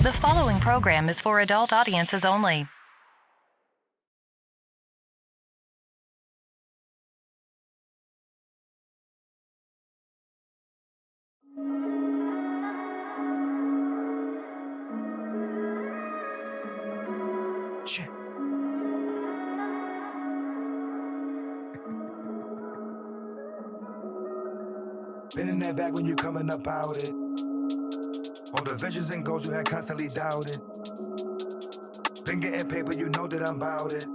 The following program is for adult audiences only. Been in that bag when you coming up out it. All the visions and goals you had constantly doubted. Been getting paper, you know that I'm about it.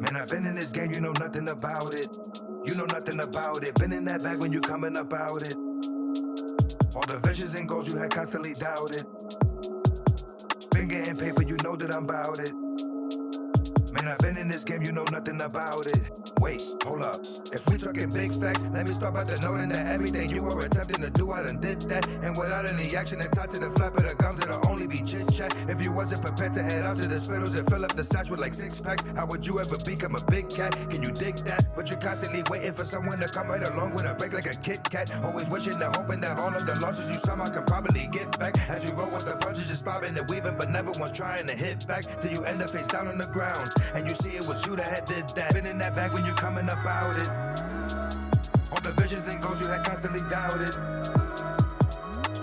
Man, I've been in this game, you know nothing about it. You know nothing about it. Been in that bag when you coming up out it. All the visions and goals you had constantly doubted. Been getting paper, you know that I'm about it. Man, I've been in this game, you know nothing about it. Wait, hold up. If we talking big facts, let me start by the noting that everything you were attempting to do, I done did that. And without any action and tied to the flap of the gums, it'll only be chit-chat. If you wasn't prepared to head out to the Spittlez and fill up the stash with like 6 packs, how would you ever become a big cat? Can you dig that? But you're constantly waiting for someone to come right along with a break like a Kit Kat. Always wishing and hoping that all of the losses you somehow can probably get back. As you roll with the punches, just bobbing and weaving, but never once trying to hit back. Till you end up face down on the ground, and you see it was you that had did that. Been in that bag when you coming up out it. All the visions and goals you had constantly doubted.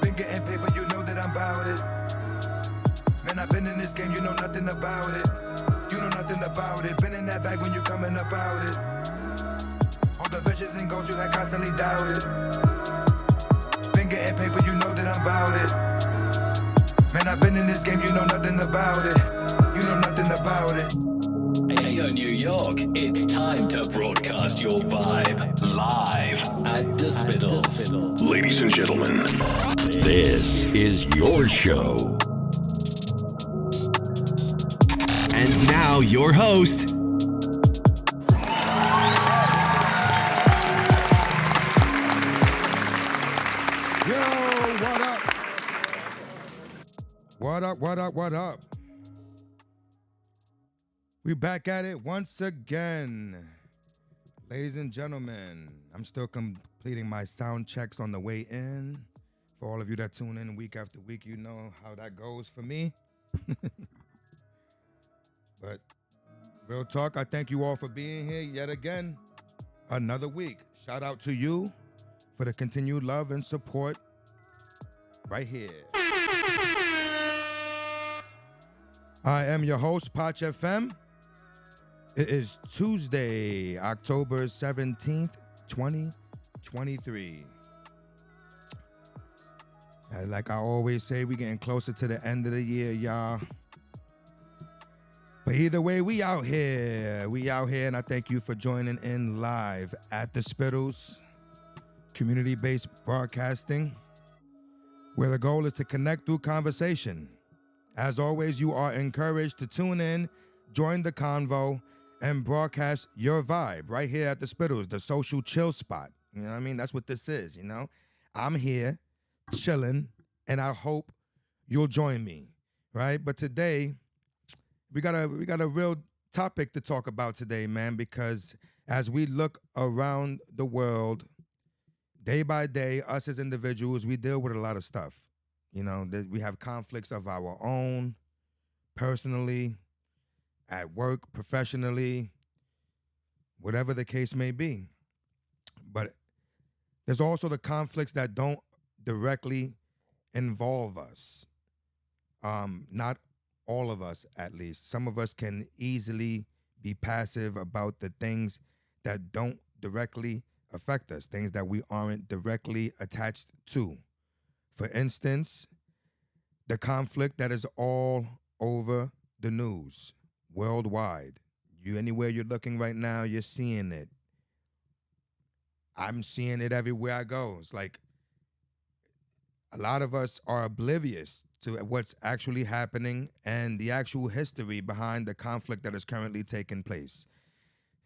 Been getting paper, you know that I'm about it. Man, I've been in this game, you know nothing about it. You know nothing about it. Been in that bag when you coming up out it. All the visions and goals you had constantly doubted. Been getting paper, you know that I'm about it. Man, I've been in this game, you know nothing about it. You know nothing about it. Hey yo, New York, it's time to broadcast your vibe live at the Spittlez. Ladies and gentlemen, this is your show. And now your host, Yo, what up? What up, what up, what up? We back at it once again. Ladies and gentlemen, I'm still completing my sound checks on the way in. For all of you that tune in week after week, you know how that goes for me. But real talk, I thank you all for being here yet again. Another week. Shout out to you for the continued love and support right here. I am your host, Pach FM. It is Tuesday, October 17th, 2023. And like I always say, we getting closer to the end of the year, y'all. But either way, we out here. We out here, and I thank you for joining in live at the Spittlez, community-based broadcasting, where the goal is to connect through conversation. As always, you are encouraged to tune in, join the convo, and broadcast your vibe right here at the Spittlez, the social chill spot. You know what I mean? That's what this is, you know? I'm here, chilling, and I hope you'll join me, right? But today, we got a real topic to talk about today, man, because as we look around the world, day by day, us as individuals, we deal with a lot of stuff. You know, we have conflicts of our own, personally, at work, professionally, whatever the case may be. But there's also the conflicts that don't directly involve us. Not all of us, at least. Some of us can easily be passive about the things that don't directly affect us, things that we aren't directly attached to. For instance, the conflict that is all over the news, worldwide. Anywhere you're looking right now, you're seeing it. I'm seeing it everywhere I go. It's like a lot of us are oblivious to what's actually happening and the actual history behind the conflict that is currently taking place.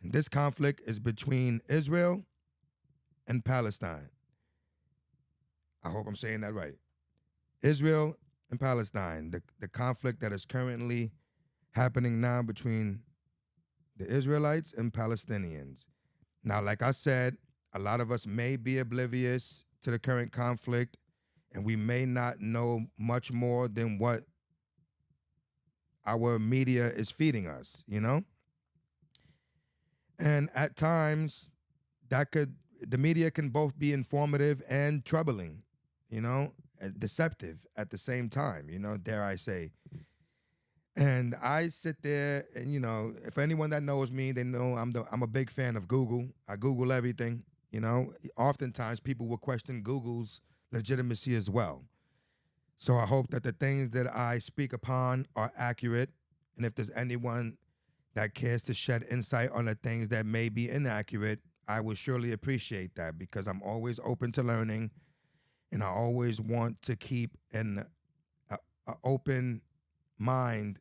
And this conflict is between Israel and Palestine. I hope I'm saying that right. Israel and Palestine, the conflict that is currently happening now between the Israelites and Palestinians. Now, like I said, a lot of us may be oblivious to the current conflict and we may not know much more than what our media is feeding us, you know? And at times, the media can both be informative and troubling, you know, and deceptive at the same time, you know, dare I say. And I sit there, and you know, if anyone that knows me, they know I'm a big fan of Google. I Google everything. You know, oftentimes people will question Google's legitimacy as well. So I hope that the things that I speak upon are accurate, and if there's anyone that cares to shed insight on the things that may be inaccurate, I will surely appreciate that because I'm always open to learning, and I always want to keep a open mind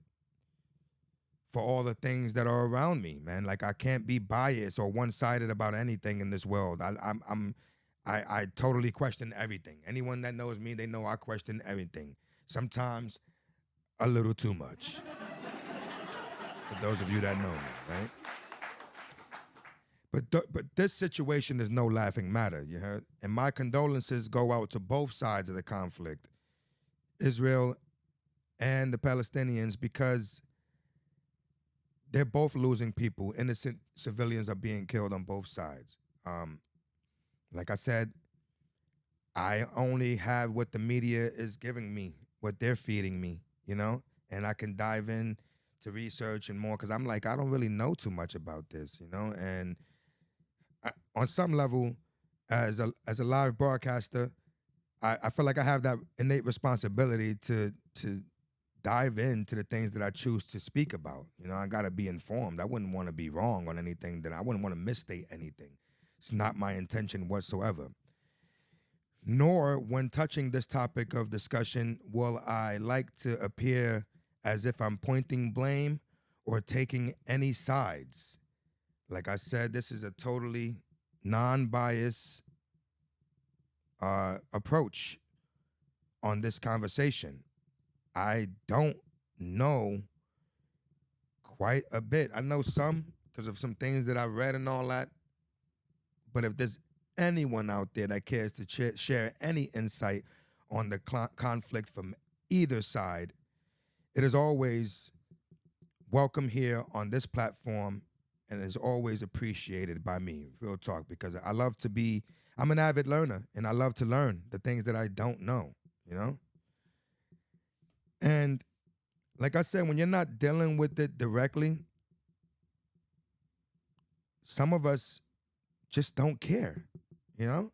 for all the things that are around me, man. Like I can't be biased or one-sided about anything in this world. I totally question everything. Anyone that knows me, they know I question everything. Sometimes a little too much. For those of you that know me, right? But this situation is no laughing matter, you heard? And my condolences go out to both sides of the conflict, Israel and the Palestinians, because they're both losing people. Innocent civilians are being killed on both sides. Like I said, I only have what the media is giving me, what they're feeding me, you know? And I can dive in to research and more because I'm like, I don't really know too much about this, you know? And on some level, as a live broadcaster, I feel like I have that innate responsibility to dive into the things that I choose to speak about. You know, I got to be informed. I wouldn't want to be wrong on anything I wouldn't want to misstate anything. It's not my intention whatsoever. Nor when touching this topic of discussion will I like to appear as if I'm pointing blame or taking any sides. Like I said, this is a totally non-biased approach on this conversation. I don't know quite a bit. I know some because of some things that I've read and all that. But if there's anyone out there that cares to share any insight on the conflict from either side, it is always welcome here on this platform and is always appreciated by me, real talk, because I'm an avid learner and I love to learn the things that I don't know, you know? And like I said, when you're not dealing with it directly, some of us just don't care, you know?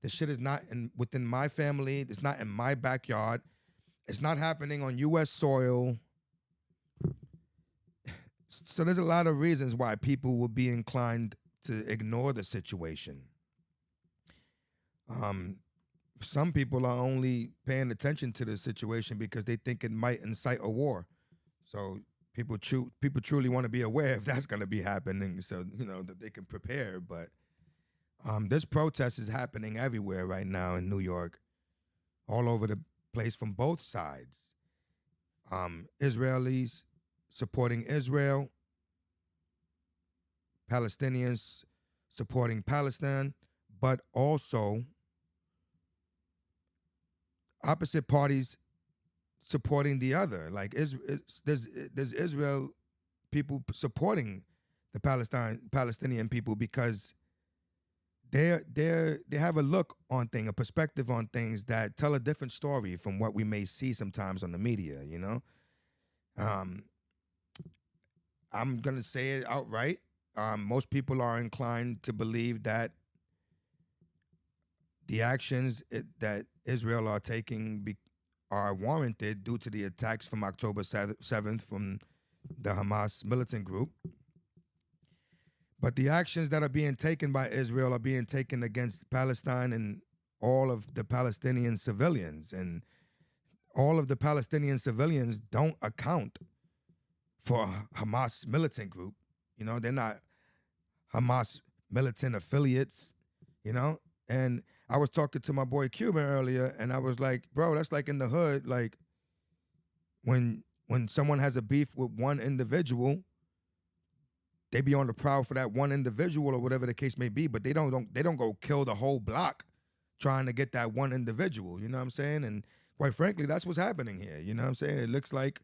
The shit is not within my family. It's not in my backyard. It's not happening on U.S. soil. So there's a lot of reasons why people will be inclined to ignore the situation. Some people are only paying attention to the situation because they think it might incite a war. So people truly want to be aware if that's going to be happening, so you know that they can prepare. But this protest is happening everywhere right now in New York, all over the place from both sides. Israelis supporting Israel, Palestinians supporting Palestine, but also opposite parties supporting the other. Like there's Israel people supporting the Palestinian people because they have a look on things, a perspective on things that tell a different story from what we may see sometimes on the media, you know? I'm gonna say it outright. Most people are inclined to believe that the actions that Israel are taking are warranted due to the attacks from October 7th from the Hamas militant group. But the actions that are being taken by Israel are being taken against Palestine and all of the Palestinian civilians. And all of the Palestinian civilians don't account for Hamas militant group. You know, they're not Hamas militant affiliates, you know? And I was talking to my boy Cuban earlier, and I was like, bro, that's like in the hood, like when someone has a beef with one individual, they be on the prowl for that one individual or whatever the case may be, but they don't go kill the whole block trying to get that one individual, you know what I'm saying? And quite frankly, that's what's happening here, you know what I'm saying? It looks like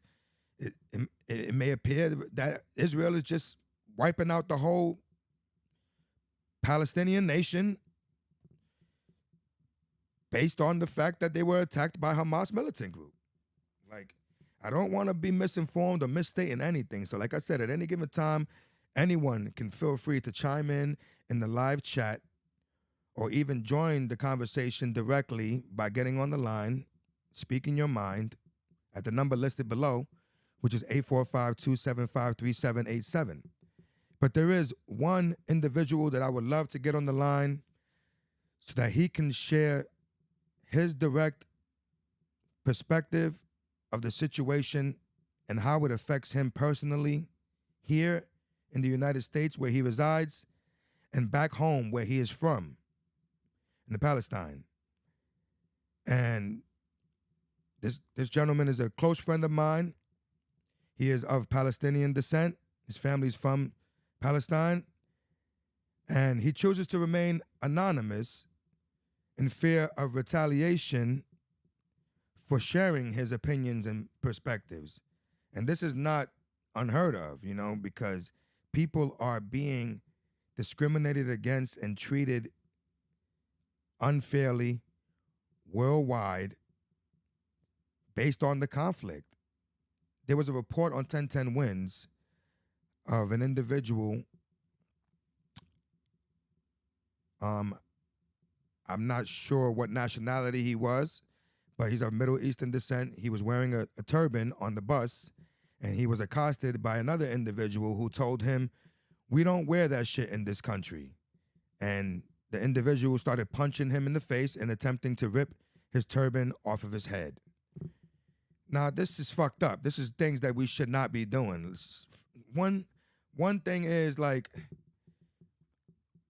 it may appear that Israel is just wiping out the whole Palestinian nation based on the fact that they were attacked by Hamas militant group. Like, I don't want to be misinformed or misstating anything. So like I said, at any given time, anyone can feel free to chime in the live chat or even join the conversation directly by getting on the line, speaking your mind at the number listed below, which is 845-275-3787. But there is one individual that I would love to get on the line so that he can share his direct perspective of the situation and how it affects him personally here in the United States where he resides and back home where he is from, in Palestine. And this gentleman is a close friend of mine. He is of Palestinian descent. His family's from Palestine. And he chooses to remain anonymous in fear of retaliation for sharing his opinions and perspectives. And this is not unheard of, you know, because people are being discriminated against and treated unfairly worldwide based on the conflict. There was a report on 1010 Wins of an individual, I'm not sure what nationality he was, but he's of Middle Eastern descent. He was wearing a turban on the bus, and he was accosted by another individual who told him, "We don't wear that shit in this country." And the individual started punching him in the face and attempting to rip his turban off of his head. Now, this is fucked up. This is things that we should not be doing. One thing is, like,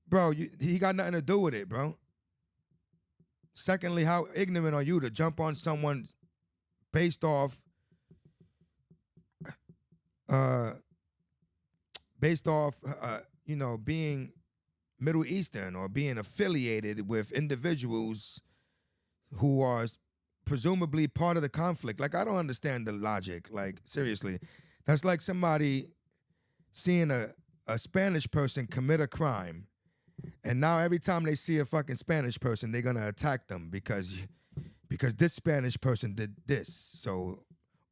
bro, he got nothing to do with it, bro. Secondly, how ignorant are you to jump on someone based off you know, being Middle Eastern or being affiliated with individuals who are presumably part of the conflict? Like, I don't understand the logic. Like, seriously. That's like somebody seeing a Spanish person commit a crime, and now every time they see a fucking Spanish person, they're gonna attack them because this Spanish person did this. So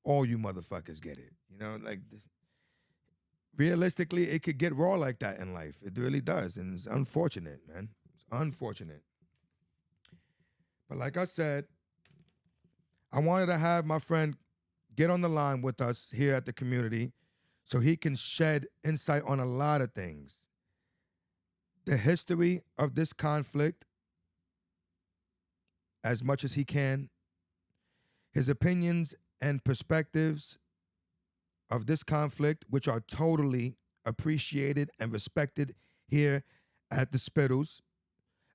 all you motherfuckers get it. You know, like, realistically, it could get raw like that in life. It really does, and it's unfortunate, man. It's unfortunate. But like I said, I wanted to have my friend get on the line with us here at the community so he can shed insight on a lot of things. The history of this conflict, as much as he can, his opinions and perspectives of this conflict, which are totally appreciated and respected here at the Spittlez.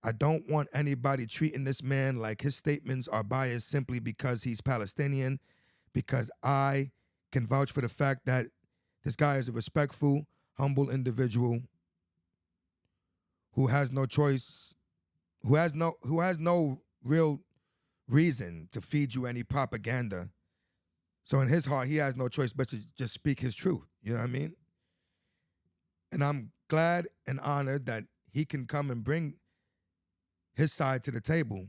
I don't want anybody treating this man like his statements are biased simply because he's Palestinian, because I can vouch for the fact that this guy is a respectful, humble individual who has no choice, who has no real reason to feed you any propaganda. So in his heart, he has no choice but to just speak his truth. You know what I mean? And I'm glad and honored that he can come and bring his side to the table,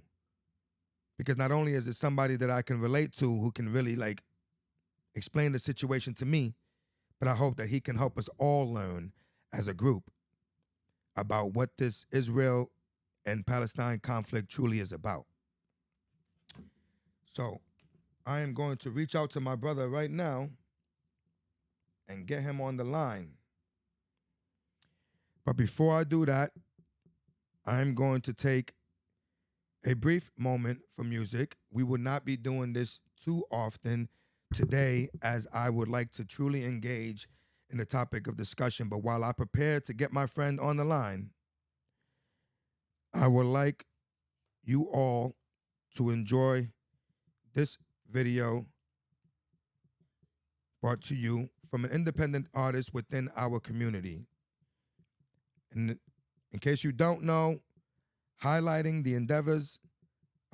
because not only is it somebody that I can relate to who can really, like, explain the situation to me, but I hope that he can help us all learn as a group about what this Israel and Palestine conflict truly is about. So I am going to reach out to my brother right now and get him on the line. But before I do that, I'm going to take a brief moment for music. We will not be doing this too often today, as I would like to truly engage in the topic of discussion. But while I prepare to get my friend on the line, I would like you all to enjoy this video brought to you from an independent artist within our community. And in case you don't know, highlighting the endeavors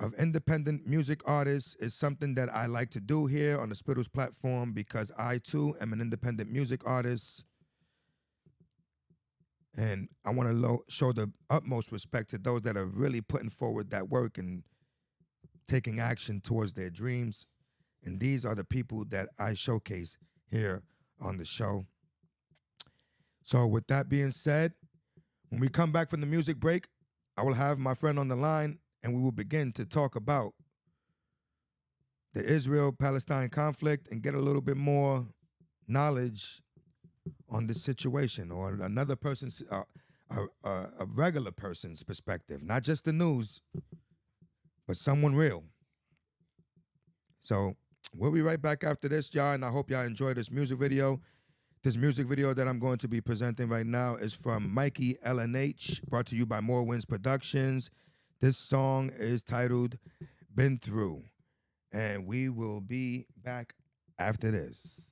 of independent music artists is something that I like to do here on the Spittlez platform because I too am an independent music artist. And I want to show the utmost respect to those that are really putting forward that work and taking action towards their dreams. And these are the people that I showcase here on the show. So with that being said, when we come back from the music break, I will have my friend on the line and we will begin to talk about the Israel-Palestine conflict and get a little bit more knowledge on this situation, or another person's, a regular person's perspective, not just the news, but someone real. So we'll be right back after this, y'all, and I hope y'all enjoy this music video. This music video that I'm going to be presenting right now is from Mikey LNH, brought to you by More Winds Productions. This song is titled Been Through, and we will be back after this.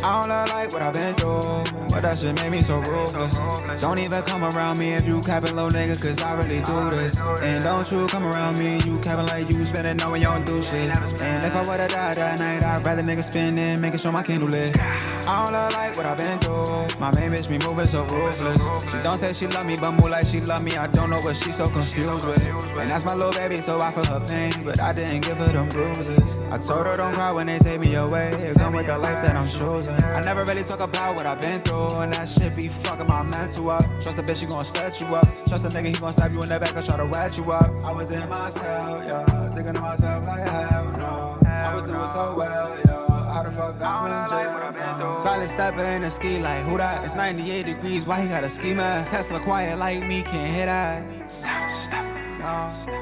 I don't like what I've been through, but that shit made me so ruthless. Don't even come around me if you capping low nigga, cause I really do this. And don't you come around me, you capping like you spending knowing you don't do shit. And if I would've died that night, I'd rather nigga spend it, making sure my candle lit. I don't like what I've been through, my main bitch be moving so ruthless. She don't say she love me, but move like she love me, I don't know what she so confused with. And that's my little baby, so I feel her pain, but I didn't give her them bruises. I told her don't cry when they take me away, it come with the life that I'm choosing. I never really talk about what I've been through, and that shit be fucking my mental up. Trust a bitch, she gon' set you up. Trust a nigga, he gon' stab you in the back and try to rat you up. I was in myself, yeah, thinking to myself like hell no. I was doing so well, yeah, how the fuck I'm in jail? Silent stepper in the ski like who that? It's 98 degrees, why he got a ski man? Tesla quiet like me, can't hit that. Silent stepper. No,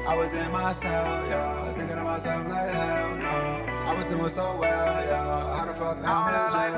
I was in myself, yeah, thinking to myself like hell no. I was doing so well, yeah, how the fuck I'm in jail?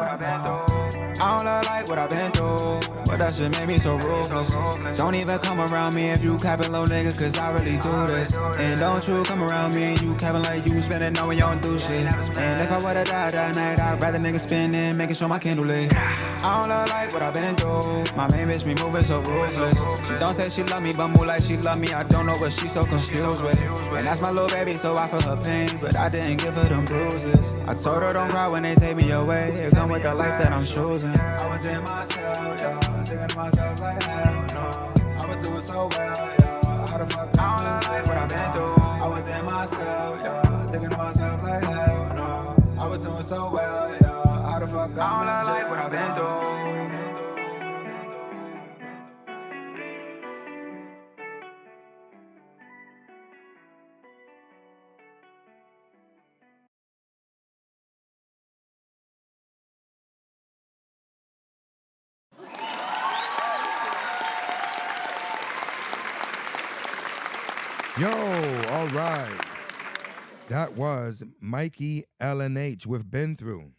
I don't like what I've been through, but that shit made me so ruthless. Don't even come around me if you capping low nigga, cause I really do this. And don't you come around me, you capping like you spending knowing you don't do shit. And if I would've died that night, I'd rather nigga spend it, making sure my candle lit. I don't like what I've been through, my main bitch be moving so ruthless. She don't say she love me, but move like she love me, I don't know what she so confused with. And that's my little baby, so I feel her pain, but I didn't give her them bruises. I told her don't cry when they take me away, it come with the life that I'm choosing. I was in myself, yeah, thinking to myself like hell no. I was doing so well, yeah, how the fuck I don't like what I've been through. I was in myself, yeah, thinking to myself like hell no. I was doing so well, yeah, how the fuck I don't like what I've been through. Yo, all right. That was Mikey LNH with Been Through.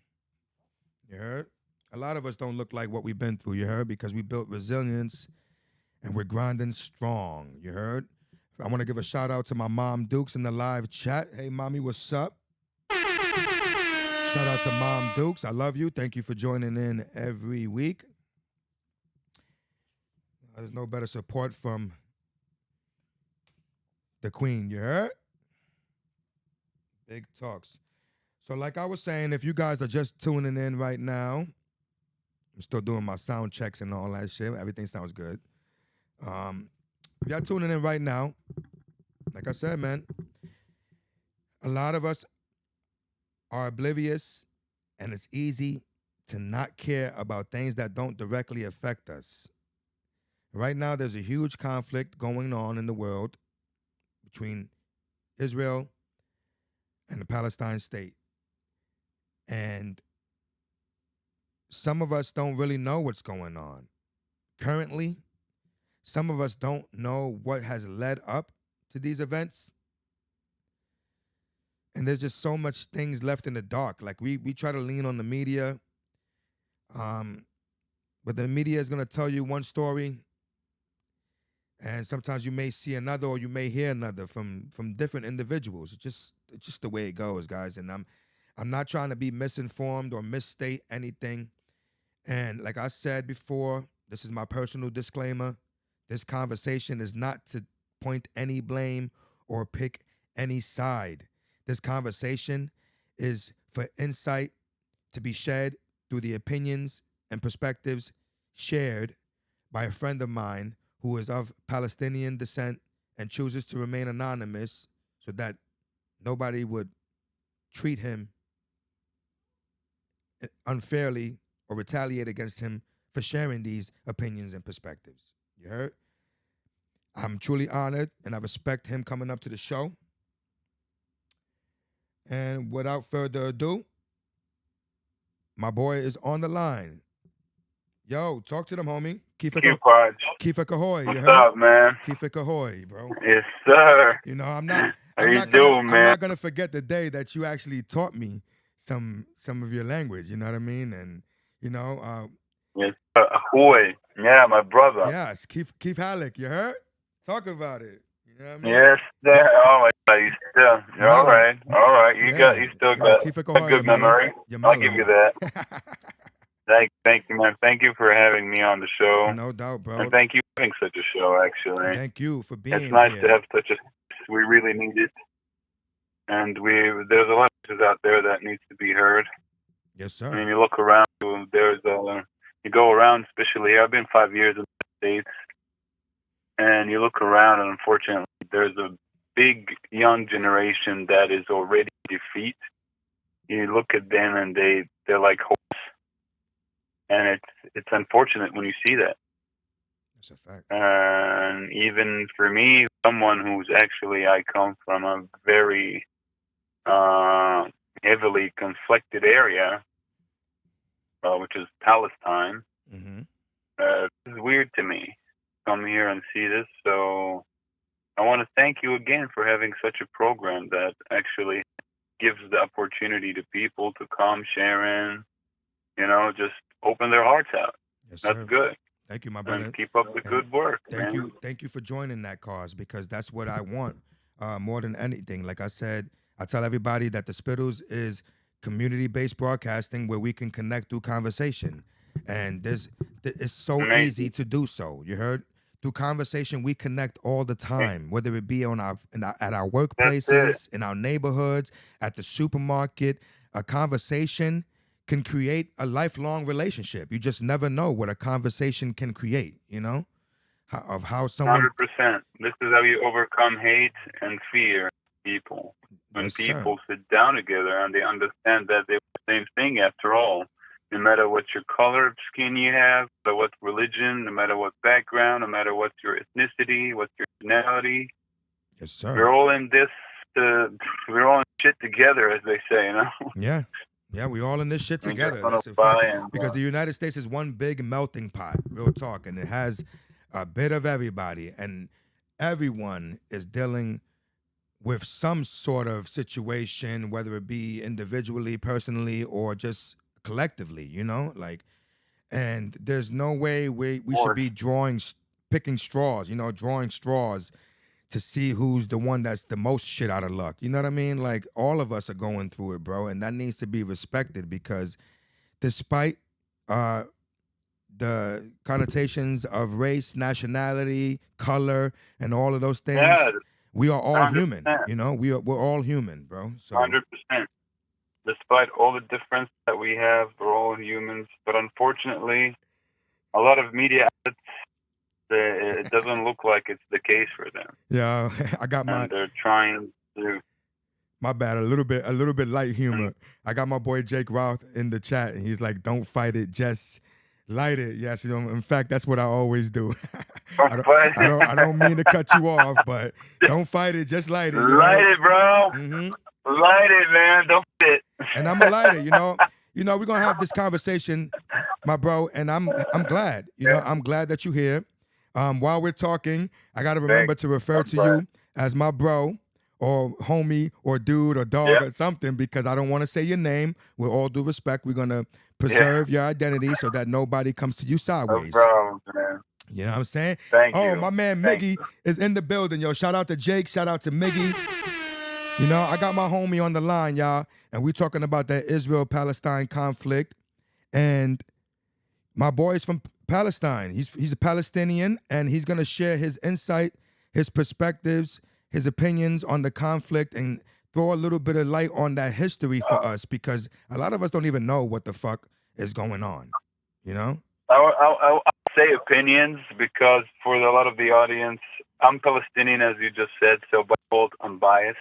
You heard? A lot of us don't look like what we've been through, you heard? Because we built resilience and we're grinding strong, you heard? I want to give a shout out to my mom Dukes in the live chat. Hey, mommy, what's up? Shout out to Mom Dukes. I love you. Thank you for joining in every week. There's no better support from the queen, you heard? Big talks. So like I was saying, if you guys are just tuning in right now, I'm still doing my sound checks and all that shit. Everything sounds good. If y'all tuning in right now, like I said, man, A lot of us are oblivious, and it's easy to not care about things that don't directly affect us. Right now, there's a huge conflict going on in the world between Israel and the Palestine state. And some of us don't really know what's going on. Currently, some of us don't know what has led up to these events. And there's just so much things left in the dark. Like we try to lean on the media, but the media is gonna tell you one story, and sometimes you may see another or you may hear another from different individuals. It's just the way it goes, guys. And I'm not trying to be misinformed or misstate anything. And like I said before, this is my personal disclaimer. This conversation is not to point any blame or pick any side. This conversation is for insight to be shed through the opinions and perspectives shared by a friend of mine who is of Palestinian descent and chooses to remain anonymous so that nobody would treat him unfairly or retaliate against him for sharing these opinions and perspectives. You heard? I'm truly honored and I respect him coming up to the show. And without further ado, my boy is on the line. Yo, talk to them, homie. Kiefer Kahoy. What's up, man? Kiefer Kahoy, bro. Yes, sir. You know, I'm not gonna forget the day that you actually taught me some of your language. You know what I mean? And you know, yes, Ahoy. Yeah, my brother. Yes, Keith Halleck. You heard? Talk about it. You know what I mean? Yes, sir. Oh my God, you're all right. All right, you still got a good memory. I'll give you that. Thank you, man. Thank you for having me on the show. No doubt, bro. And thank you for having such a show, actually. Thank you for being here. It's nice to have such a. We really need it, and there's a lot of voices out there that needs to be heard. Yes, sir. I mean, you look around. You go around, especially here. I've been 5 years in the States, and you look around, and unfortunately, there's a big young generation that is already defeat. You look at them, and they're like hopes, and it's unfortunate when you see that. That's a fact. And even for me, someone who's actually, I come from a very heavily conflicted area, which is Palestine. Mm-hmm. This is weird to me. Come here and see this. So I want to thank you again for having such a program that actually gives the opportunity to people to come, share in, just open their hearts out. Yes, sir. That's good. Thank you, my brother. And keep up the good work. Thank you for joining that cause, because that's what I want more than anything. Like I said, I tell everybody that the Spittlez is community-based broadcasting where we can connect through conversation, and it's so easy to do so. You heard? Through conversation, we connect all the time, whether it be at our workplaces, in our neighborhoods, at the supermarket. A conversation can create a lifelong relationship. You just never know what a conversation can create, of how someone... 100%. This is how you overcome hate and fear people. When people sit down together and they understand that they're the same thing after all. No matter what your color of skin you have, no matter what religion, no matter what background, no matter what your ethnicity, what's your nationality. Yes, sir. We're all in this, we're all in shit together, as they say, Yeah. Yeah, we all in this shit together. That's a fact. Because the United States is one big melting pot, real talk, and it has a bit of everybody, and everyone is dealing with some sort of situation, whether it be individually, personally, or just collectively, and there's no way we should be picking straws, drawing straws to see who's the one that's the most shit out of luck. You know what I mean? Like, all of us are going through it, bro, and that needs to be respected, because despite the connotations of race, nationality, color, and all of those things, we are all 100%. Human. We're all human, bro. So 100%. Despite all the difference that we have, we're all humans. But unfortunately, a lot of media outlets, it doesn't look like it's the case for them. Yeah, I got and they're trying to My bad. A little bit light humor. I got my boy Jake Roth in the chat, and he's like, "Don't fight it, just light it." Yes, in fact, that's what I always do. I don't mean to cut you off, but don't fight it, just light it. Light it, bro. Light it, man. Don't fit. And I'm a lighter. You know, we're gonna have this conversation, my bro, and I'm glad. I'm glad that you're here. While we're talking, I gotta remember to refer to you as my bro, or homie, or dude, or dog, or something, because I don't want to say your name. With all due respect, we're gonna preserve your identity so that nobody comes to you sideways. No problem, man. You know what I'm saying? Thank you. Oh, my man Miggy is in the building, yo. Shout out to Jake. Shout out to Miggy. I got my homie on the line, y'all, and we talking about that Israel-Palestine conflict. And my boy's from Palestine. He's a Palestinian, and he's gonna share his insight, his perspectives, his opinions on the conflict, and throw a little bit of light on that history for us, because a lot of us don't even know what the fuck is going on. I'll say opinions, because for a lot of the audience, I'm Palestinian, as you just said, so by default, I'm biased.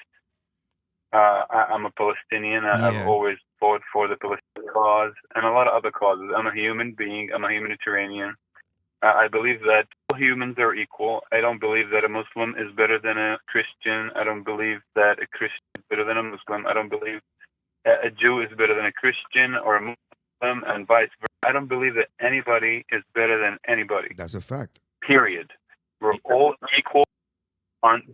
I'm a Palestinian. I've always fought for the Palestinian cause and a lot of other causes. I'm a human being. I'm a humanitarian. I believe that all humans are equal. I don't believe that a Muslim is better than a Christian. I don't believe that a Christian is better than a Muslim. I don't believe a Jew is better than a Christian or a Muslim, and vice versa. I don't believe that anybody is better than anybody. That's a fact. Period. We're all equal.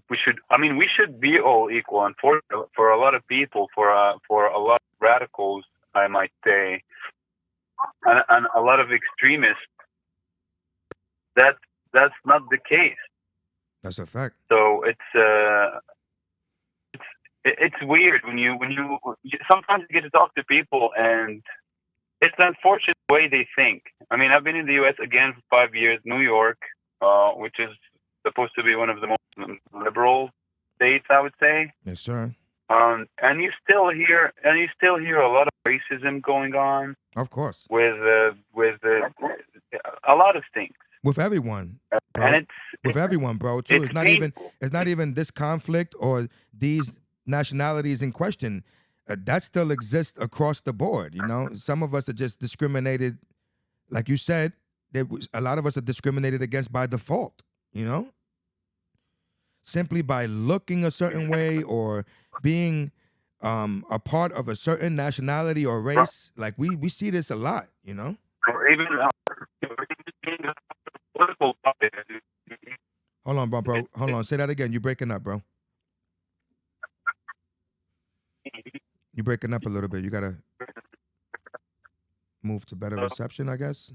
We should be all equal. And for a lot of people, for a lot of radicals, I might say, and a lot of extremists, that's not the case. That's a fact. So it's weird when you sometimes you get to talk to people, and it's an unfortunate way they think. I mean, I've been in the U.S. again for 5 years, New York, which is supposed to be one of the most liberal states, I would say. Yes, sir. And you still hear a lot of racism going on. Of course. With a lot of things. With everyone, bro. And with everyone, bro. Too. It's not even this conflict or these nationalities in question. That still exists across the board. Some of us are just discriminated, like you said. A lot of us are discriminated against by default. Simply by looking a certain way or being a part of a certain nationality or race. Like we see this a lot. Or even political topics. Hold on, bro. Hold on. Say that again. You're breaking up, bro. You're breaking up a little bit. You gotta move to better reception, I guess.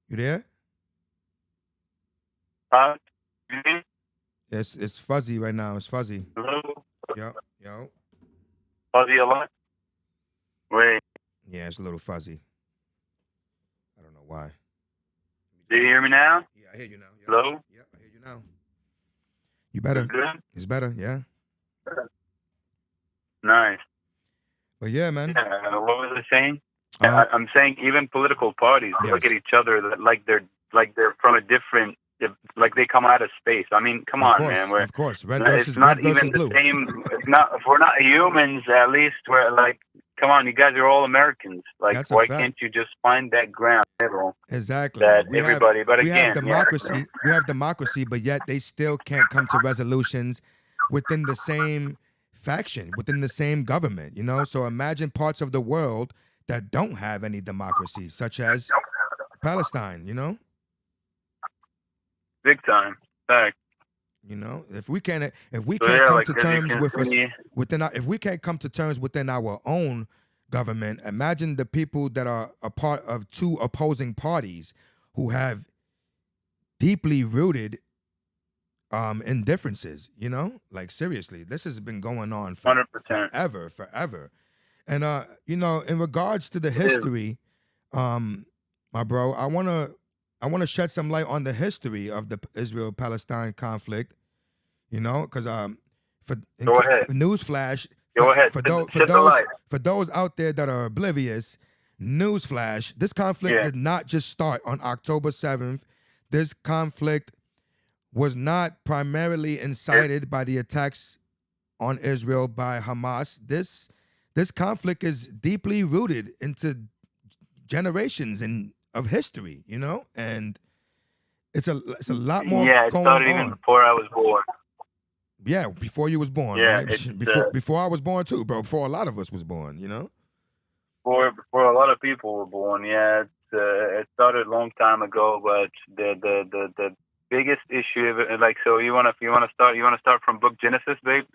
You there? It's fuzzy right now. It's fuzzy. Hello? Yo. Fuzzy a lot? Wait. Yeah, it's a little fuzzy. I don't know why. Do you hear me now? Yeah, I hear you now. Yep. Hello? Yeah, I hear you now. You better. Good? It's better, yeah. Nice. But yeah, man. What was I saying? I'm saying even political parties look at each other like they're from a different, like they come out of space. I mean, come on, man. Of course, red versus it's not red versus even blue. The same. It's not. If we're not humans, at least we're like, come on, you guys are all Americans. Like, That's a why fact. can't you just find that ground middle? Exactly. That we everybody. But we again, have democracy. We have democracy, but yet they still can't come to resolutions within the same faction, within the same government. So imagine parts of the world that don't have any democracy, such as Palestine. Big time. Fact. If we can't come like, to terms with us if we can't come to terms within our own government, imagine the people that are a part of two opposing parties who have deeply rooted indifferences. Like seriously, this has been going on for 100%. forever. And in regards to the history, my bro, I wanna shed some light on the history of the Israel-Palestine conflict. Because Go ahead. Newsflash. Go ahead. For those out there that are oblivious, newsflash: this conflict did not just start on October 7th. This conflict was not primarily incited by the attacks on Israel by Hamas. This conflict is deeply rooted into generations of history, you know, and it's a lot more Yeah, it going started even on. before I was born. Yeah, before you was born, Yeah, right? it's, Before I was born too, bro. Before a lot of us was born, you know. Before a lot of people were born. Yeah, it started a long time ago, but the biggest issue, like, so you want to start from Book Genesis, baby,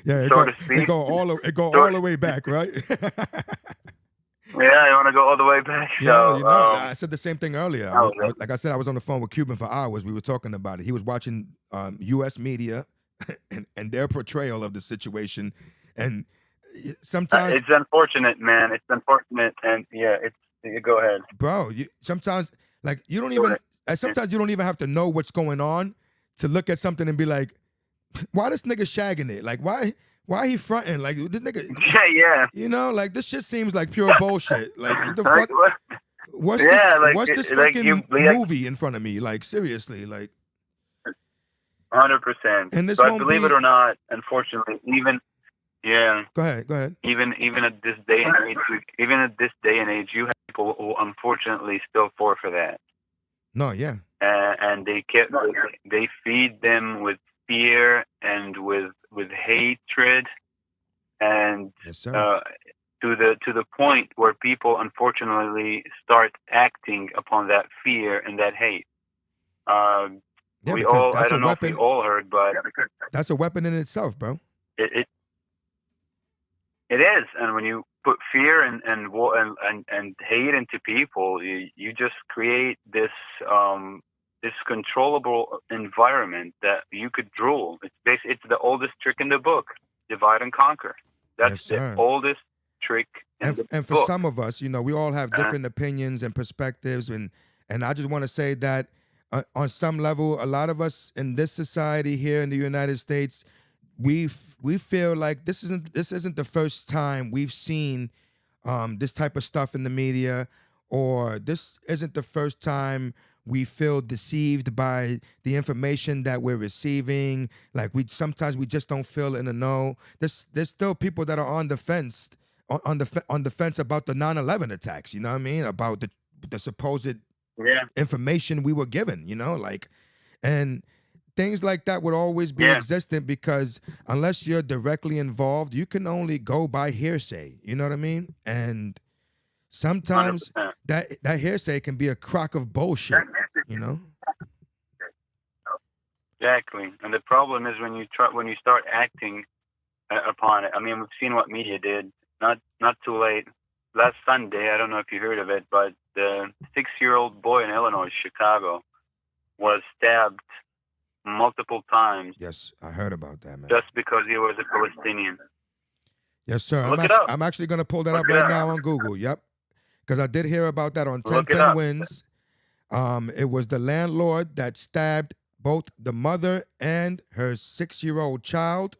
Yeah, so to speak. it go all the way back, right? Yeah, you want to go all the way back. Yeah, So, you know, I said the same thing earlier. Like I said, I was on the phone with Cuban for hours. We were talking about it. He was watching U.S. media and their portrayal of the situation, and sometimes it's unfortunate, man. It's unfortunate, and yeah, go ahead, bro. Sometimes like you don't even. Sometimes you don't even have to know what's going on to look at something and be like, why this nigga shagging it? Like why he fronting? Like this nigga. Yeah. You know, like this shit seems like pure bullshit. Like what the Like, fuck? What's this like fucking movie in front of me? Like seriously, like 100%. And this But won't believe be- it or not, unfortunately, Go ahead. even at this day and age, you have people who unfortunately still fall for that. No, yeah. And they feed them with fear and with hatred, and Yes, sir. to the point where people unfortunately start acting upon that fear and that hate. Yeah, We because all, that's I don't a know weapon. if we all heard, but That's a weapon in itself, bro. it is. And when you put fear and hate into people, you just create this controllable environment that you could rule. It's the oldest trick in the book: divide and conquer. That's Yes, sir. the oldest trick in the And for book. some of us, you know, we all have different opinions and perspectives, and I just want to say that on some level, a lot of us in this society here in the United States, we feel like this isn't the first time we've seen this type of stuff in the media, or this isn't the first time we feel deceived by the information that we're receiving. Like sometimes we just don't feel in the know. There's still people that are on the fence, on the fence about the 9/11 attacks. You know what I mean? About the supposed information we were given. You know, like, and things like that would always be existent, because unless you're directly involved, you can only go by hearsay. You know what I mean? And sometimes 100%. that hearsay can be a crock of bullshit, you know? Exactly. And the problem is when you start acting upon it. I mean, we've seen what media did. Not too late. Last Sunday, I don't know if you heard of it, but the 6-year-old boy in Illinois, Chicago, was stabbed multiple times. Yes, I heard about that, man. Just because he was a Palestinian. Yes, sir. Look it up. I'm actually going to pull that Look up it right up. now on Google. Yep. Because I did hear about that on Look it 1010 up. Wins. It was the landlord that stabbed both the mother and her 6-year-old child,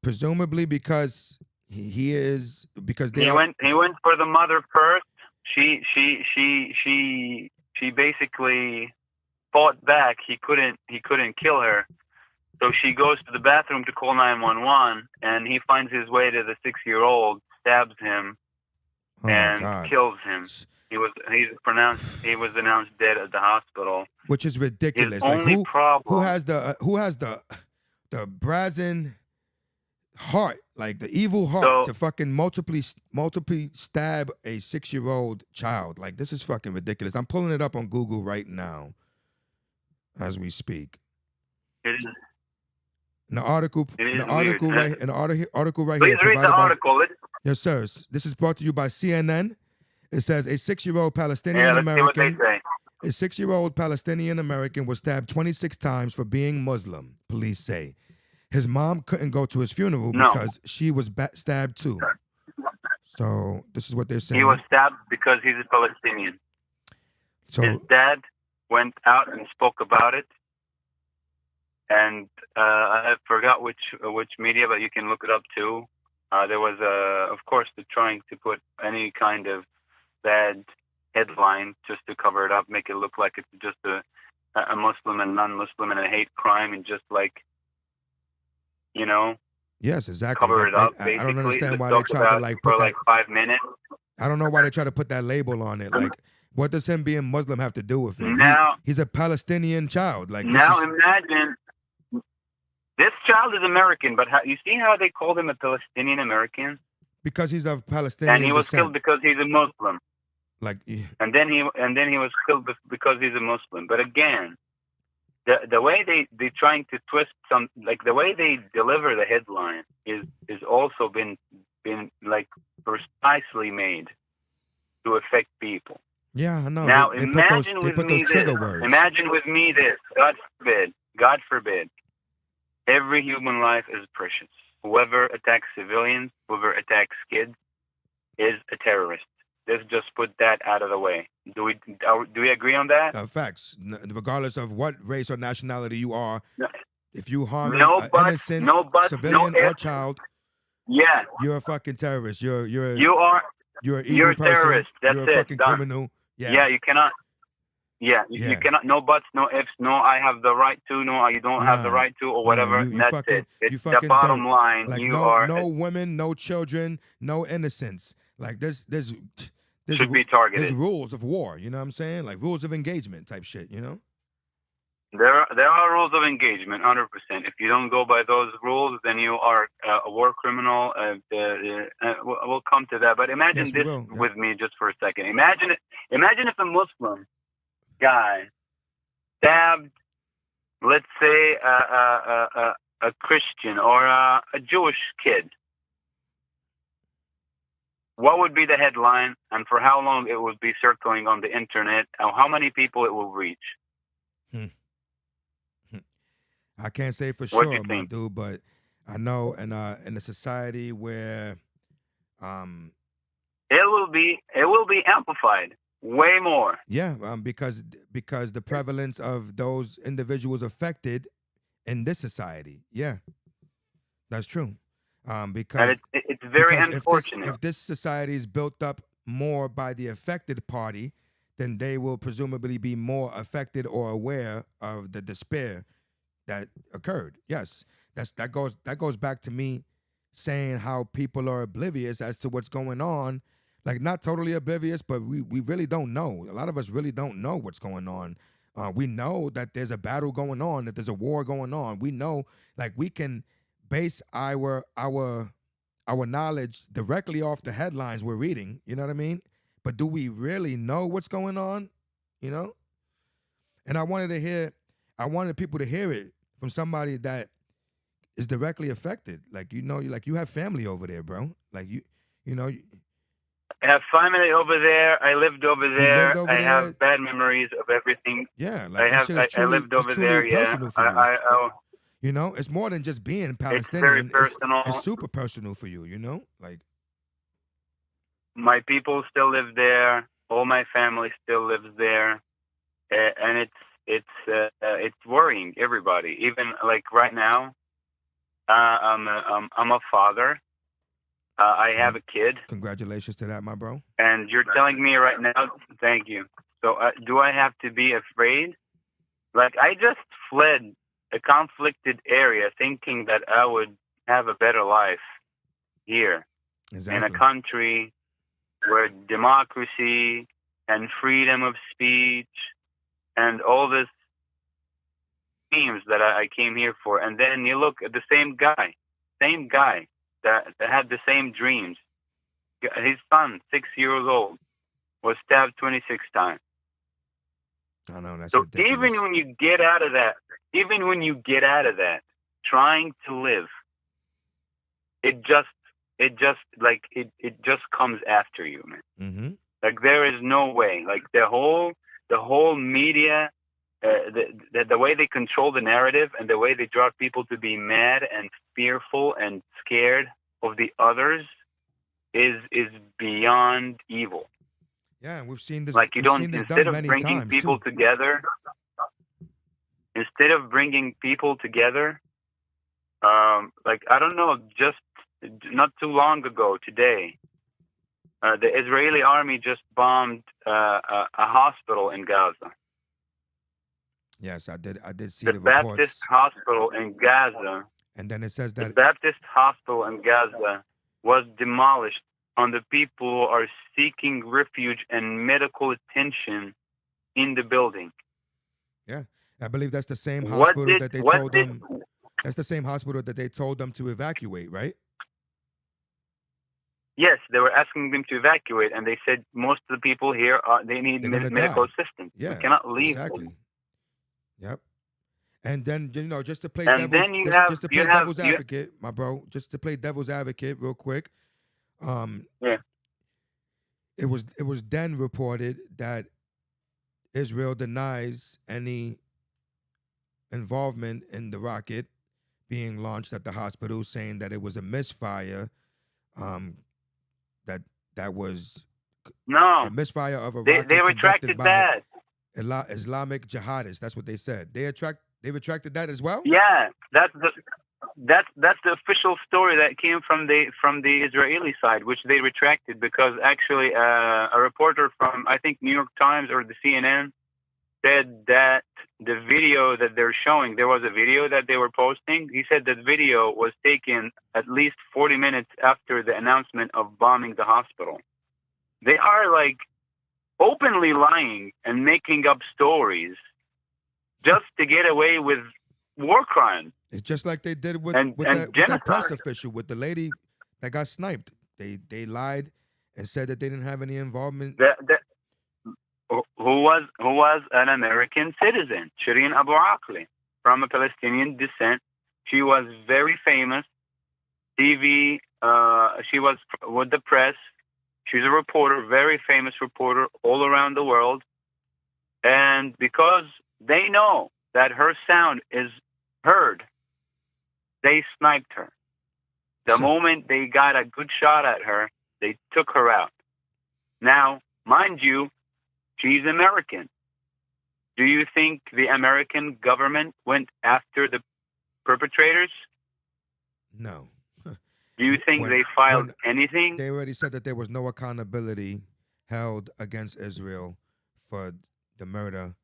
presumably because he went for the mother first. She basically fought back. He couldn't kill her. So she goes to the bathroom to call 911, and he finds his way to the 6-year-old, stabs him, and kills him. He was announced dead at the hospital. Which is ridiculous. His only problem, who has the brazen heart, like the evil heart, to fucking multiply stab a 6-year-old child? Like, this is fucking ridiculous. I'm pulling it up on Google right now as we speak. It is. In the article right here. Please read the article. Yes, sir. This is brought to you by CNN. It says a 6-year-old Palestinian American. A 6-year-old Palestinian American was stabbed 26 times for being Muslim, police say. His mom couldn't go to his funeral because she was stabbed too. So this is what they're saying. He was stabbed because he's a Palestinian. So his dad went out and spoke about it. And I forgot which media, but you can look it up too. There was of course, they're trying to put any kind of bad headline just to cover it up, make it look like it's just a Muslim and non-Muslim and a hate crime, and just like, you know, Yes, exactly. cover Like it up. I Basically, don't understand just why they talk tried to about like for put that. like 5 minutes. I don't know why they try to put that label on it. Like, what does him being Muslim have to do with it? Now, He's a Palestinian child. Like, now imagine this child is American, but you see how they called him a Palestinian American, because he's of Palestinian and he was descent. killed because he's a Muslim. Like, And then he was killed because he's a Muslim. But again, the way they trying to twist some, like the way they deliver the headline is also been like precisely made to affect people. yeah, I know. Now they imagine put with those me trigger this. words. Imagine with me this. God forbid, every human life is precious. Whoever attacks civilians, whoever attacks kids, is a terrorist. Let's just put that out of the way. Do we agree on that? Facts. Regardless of what race or nationality you are, No. if you harm No an buts, innocent no buts, civilian no or ifs. child, Yeah, you're a fucking terrorist. You're you are. an evil You're a person. terrorist. That's you're a it. fucking Done. criminal. Yeah, you cannot. Yeah, you cannot. No buts, no ifs. No, I have the right to. No, you don't have the right to, or whatever. You That's fucking, it. It's you the fucking bottom dirt. line. Like You no are. women, no children, no innocence. Like there's Should be targeted. There's rules of war. You know what I'm saying? Like rules of engagement type shit. You know? There are rules of engagement, 100%. If you don't go by those rules, then you are a war criminal. We'll come to that. But imagine Yes, we this will. Yep. with me just for a second. Imagine if a Muslim guy stabbed, let's say, a Christian or a Jewish kid. What would be the headline, and for how long it would be circling on the internet, and how many people it will reach? I can't say for What do sure, you my think? dude, but I know in a society where It will be amplified way more. yeah, because the prevalence of those individuals affected in this society. Yeah. That's true. Because And it's very because unfortunate. if this society is built up more by the affected party, then they will presumably be more affected or aware of the despair that occurred. Yes, that goes back to me saying how people are oblivious as to what's going on. Like not totally oblivious, but we really don't know. A lot of us really don't know what's going on. We know that there's a battle going on, that there's a war going on. We know, like we can base our knowledge directly off the headlines we're reading. You know what I mean? But do we really know what's going on? You know? And I wanted people to hear it from somebody that is directly affected. Like, you know, like you have family over there, bro. Like you know. I have family over there. I lived over there. lived over I there? have bad memories of everything. Yeah, like that shit is I truly, lived over it's truly there. Yeah, personal for you. I You know, it's more than just being it's Palestinian. very personal. It's super personal for you. You know, like My people still live there. All my family still lives there, and it's worrying everybody. Even like right now, I'm a father. I have a kid, congratulations to that, my bro. and you're telling me right now, thank you. So do I have to be afraid? Like I just fled a conflicted area, thinking that I would have a better life here Exactly. in a country where democracy and freedom of speech and all this themes that I came here for. And then you look at the same guy that had the same dreams. His son, 6 years old, was stabbed 26 times. I know that's So ridiculous. even when you get out of that, trying to live, it just comes after you, man. Mm-hmm. Like there is no way. Like the whole media, the way they control the narrative and the way they drive people to be mad and fearful and scared of the others is beyond evil. Yeah, we've seen this. Like you we've don't, seen this instead done of many bringing times people too. together, like I don't know, just not too long ago today, the Israeli army just bombed a hospital in Gaza. Yes, I did see The the Baptist reports. hospital in Gaza. And then it says The that Baptist hospital in Gaza was demolished on the people who are seeking refuge and medical attention in the building. yeah, I believe that's the same What hospital did that they what told did them. That's the same hospital that they told them to evacuate, right? Yes, they were asking them to evacuate, and they said most of the people here they need They're gonna medical die. assistance. Yeah, We cannot leave exactly. them. Yep. And then just to play And then just to play devil's advocate, my bro, just to play devil's advocate real quick. Yeah. It was then reported that Israel denies any involvement in the rocket being launched at the hospital, saying that it was a misfire. That was No, a misfire of a they rocket retracted conducted by that. Islamic jihadists. That's what they said. They retracted that as well. Yeah, that's the official story that came from the Israeli side, which they retracted because actually a reporter from I think New York Times or the CNN said that the video that they're showing, there was a video that they were posting. He said that video was taken at least 40 minutes after the announcement of bombing the hospital. They are like openly lying and making up stories just to get away with war crimes. It's just like they did with And that press genocide. official with the lady that got sniped. They lied and said that they didn't have any involvement. Who was an American citizen, Shireen Abu Akleh, from a Palestinian descent. She was very famous. TV. She was with the press. She's a reporter, very famous reporter all around the world. And because they know that her sound is heard, they sniped her. The moment they got a good shot at her, they took her out. Now, mind you, she's American. Do you think the American government went after the perpetrators? No. Do you think they filed anything? They already said that there was no accountability held against Israel for the murder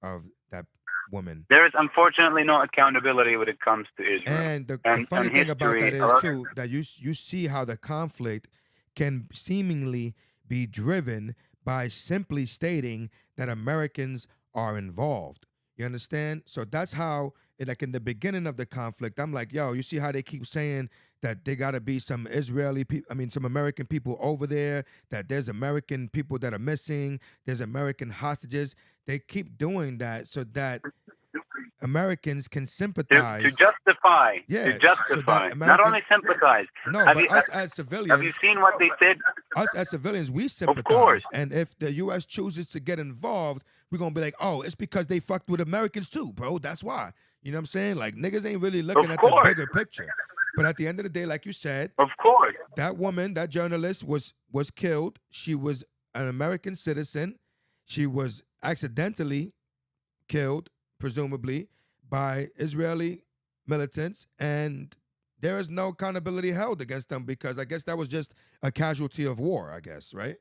of that woman. There is unfortunately no accountability when it comes to Israel. And the funny thing about that is too that you see how the conflict can seemingly be driven by simply stating that Americans are involved. You understand? So that's how, like in the beginning of the conflict, I'm like, yo, you see how they keep saying that there got to be some some American people over there, that there's American people that are missing, there's American hostages. They keep doing that so that Americans can sympathize. To justify. Yeah, to justify. Not only sympathize. No, but us as civilians. Have you seen what they said? Us as civilians, we sympathize. Of course. And if the U.S. chooses to get involved, we're going to be like, oh, it's because they fucked with Americans too, bro. That's why. You know what I'm saying? Like, niggas ain't really looking at the bigger picture. But at the end of the day, like you said, of course, that woman, that journalist was killed. She was an American citizen. She was accidentally killed, presumably, by Israeli militants, and there is no accountability held against them because I guess that was just a casualty of war, I guess, right?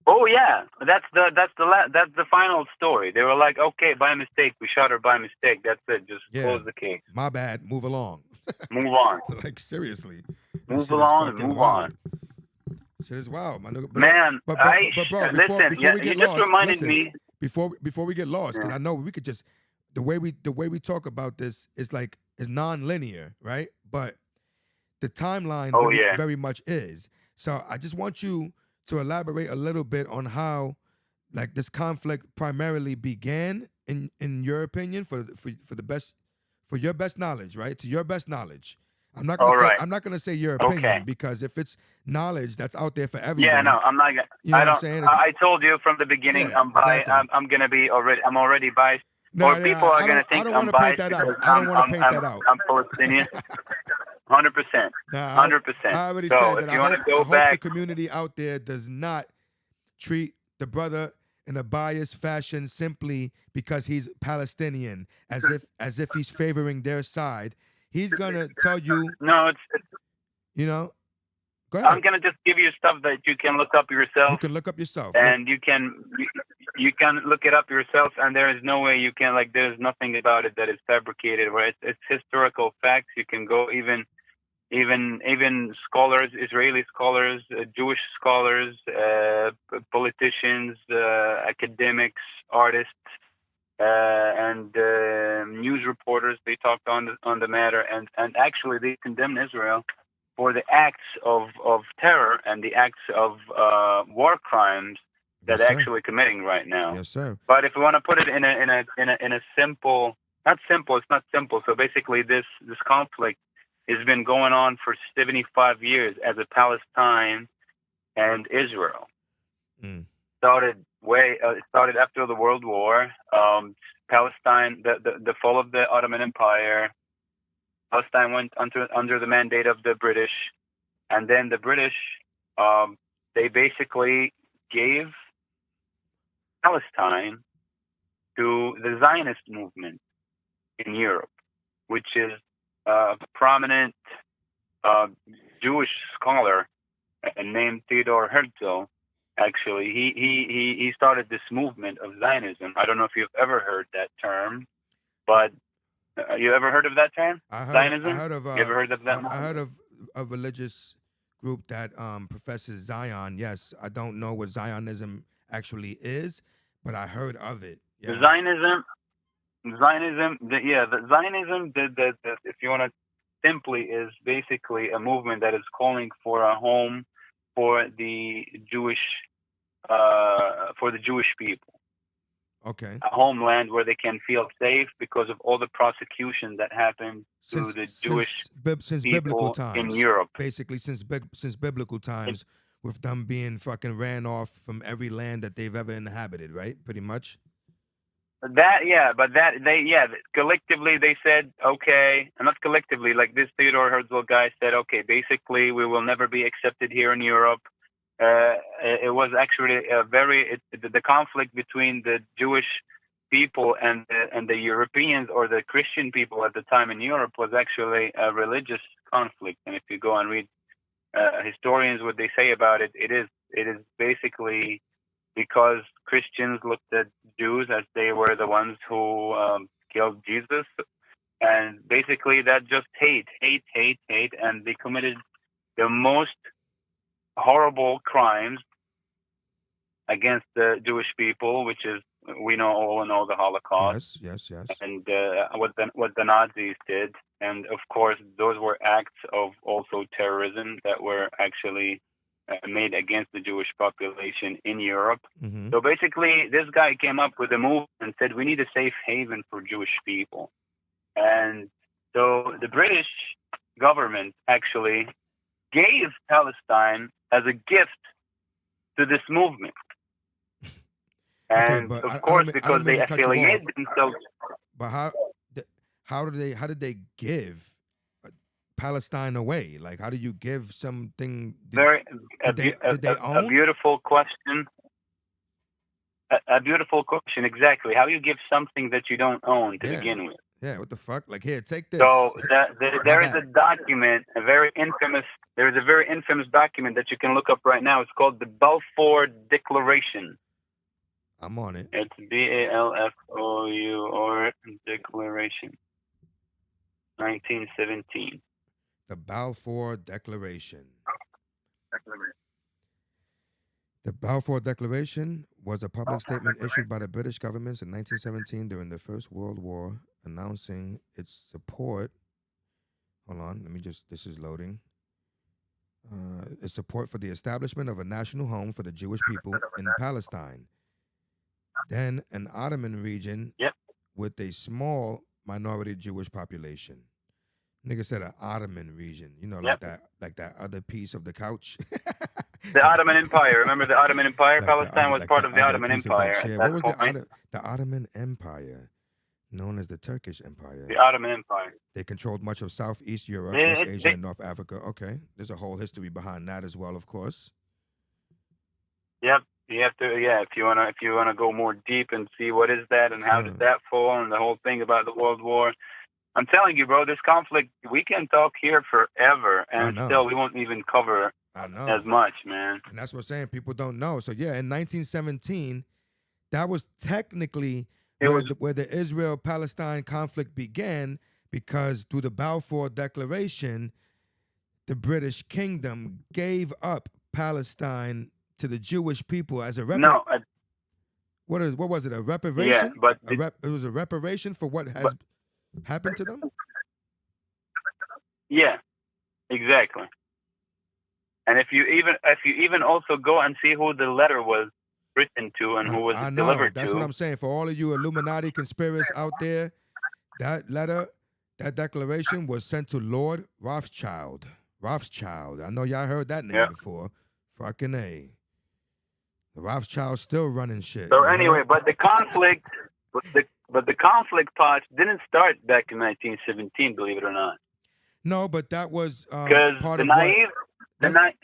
Oh yeah, that's the final story. They were like, okay, by mistake, we shot her by mistake. That's it. Just close the case. My bad. Move along. Move on. Like seriously. Move along and move on. Shit is wild, my nigga. Man, but bro, before we get lost, reminded me. Before we get lost, because I know we could just the way we talk about this is non-linear, right? But the timeline very much is. So I just want you to elaborate a little bit on how like this conflict primarily began in your opinion for your best knowledge, right? To your best knowledge. I'm not gonna say your opinion because if it's knowledge that's out there for everyone. Yeah, no, I'm not gonna. You know what I'm saying? I told you from the beginning. Yeah, I'm already biased. No, people are gonna think I'm biased. I don't want to paint that out. I'm Palestinian. 100%. 100%. I already so said that. I hope the community out there does not treat the brother in a biased fashion simply because he's Palestinian, as if he's favoring their side. He's gonna tell you. No, it's you know, Go ahead. I'm gonna just give you stuff that you can look up yourself. You can look up yourself. And you can look it up yourself, and there is no way you can, like, there's nothing about it that is fabricated, right? It's historical facts. You can go even scholars, Israeli scholars, Jewish scholars, politicians, academics, artists, and news reporters. They talked on the matter, and actually they condemned Israel for the acts of terror and the acts of war crimes that Yes, they're sir. actually committing right now. Yes, sir. But if we want to put it in a simple, not simple, it's not simple. So basically, this conflict has been going on for 75 years as a Palestine and Israel. Mm. It started after the World War. Palestine, the fall of the Ottoman Empire. Palestine went under the mandate of the British, and then the British, they basically gave Palestine to the Zionist movement in Europe, which is a prominent Jewish scholar named Theodor Herzl. Actually, he started this movement of Zionism. I don't know if you've ever heard that term, but you ever heard of that term? Zionism? I heard of. You ever heard of that? I heard of a religious group that professes Zion. Yes, I don't know what Zionism actually is, but I heard of it. Yeah. The Zionism. If you want to simply, is basically a movement that is calling for a home for the Jewish people. Okay. A homeland where they can feel safe because of all the prosecution that happened to the Jewish since people biblical times in Europe. Basically, since biblical times, with them being fucking ran off from every land that they've ever inhabited, right? Pretty much. Collectively they said, okay, and not collectively, like this Theodor Herzl guy said, okay, basically we will never be accepted here in Europe. It was actually the conflict between the Jewish people and the Europeans, or the Christian people at the time in Europe, was actually a religious conflict. And if you go and read historians, what they say about it, it is basically because Christians looked at Jews as they were the ones who killed Jesus, and basically that just hate, and they committed the most horrible crimes against the Jewish people, which is, we all know the Holocaust. Yes. And what the Nazis did, and of course those were acts of also terrorism that were actually made against the Jewish population in Europe. Mm-hmm. So basically, this guy came up with a move and said, we need a safe haven for Jewish people. And so the British government actually gave Palestine as a gift to this movement. And okay, of course, because they affiliated themselves. But how did they give Palestine away? Like, how do you give something? Did they own? A beautiful question. A beautiful question, exactly. How you give something that you don't own to begin with? Yeah, what the fuck? Like, here, take this. So there is a document, a very infamous document that you can look up right now. It's called the Balfour Declaration. I'm on it. It's BALFOUR Declaration, 1917. The Balfour Declaration. The Balfour Declaration was a public statement issued by the British government in 1917 during the First World War, announcing its support. Hold on, this is loading. Its support for the establishment of a national home for the Jewish people in Palestine, then an Ottoman region with a small minority Jewish population. Nigga said an Ottoman region, like that other piece of the couch. The Ottoman Empire. Remember the Ottoman Empire? Palestine was part of the Ottoman Empire. What was the Ottoman Empire? Known as the Turkish Empire. The Ottoman Empire. They controlled much of Southeast Europe, West Asia, and North Africa. Okay, there's a whole history behind that as well, of course. Yep, you have to. Yeah, if you wanna go more deep and see what is that and how did that fall and the whole thing about the World War. I'm telling you, bro, this conflict, we can talk here forever, and still we won't even cover I know. as much, man. And that's what I'm saying. People don't know. So yeah, in 1917, that was technically where the Israel-Palestine conflict began, because through the Balfour Declaration, the British Kingdom gave up Palestine to the Jewish people as a what was it? A reparation? Yeah, but it was a reparation for what has happened to them. Yeah, exactly. And if you even also go and see who the letter was written to and who was I it know. delivered That's to. what I'm saying. For all of you Illuminati conspiracists out there, that letter, that declaration was sent to Lord Rothschild. Rothschild. I know y'all heard that name before. Fucking A. The Rothschild's still running shit. So anyway, but the conflict, but the conflict part didn't start back in 1917, believe it or not. No, but that was Because part the of naive, what,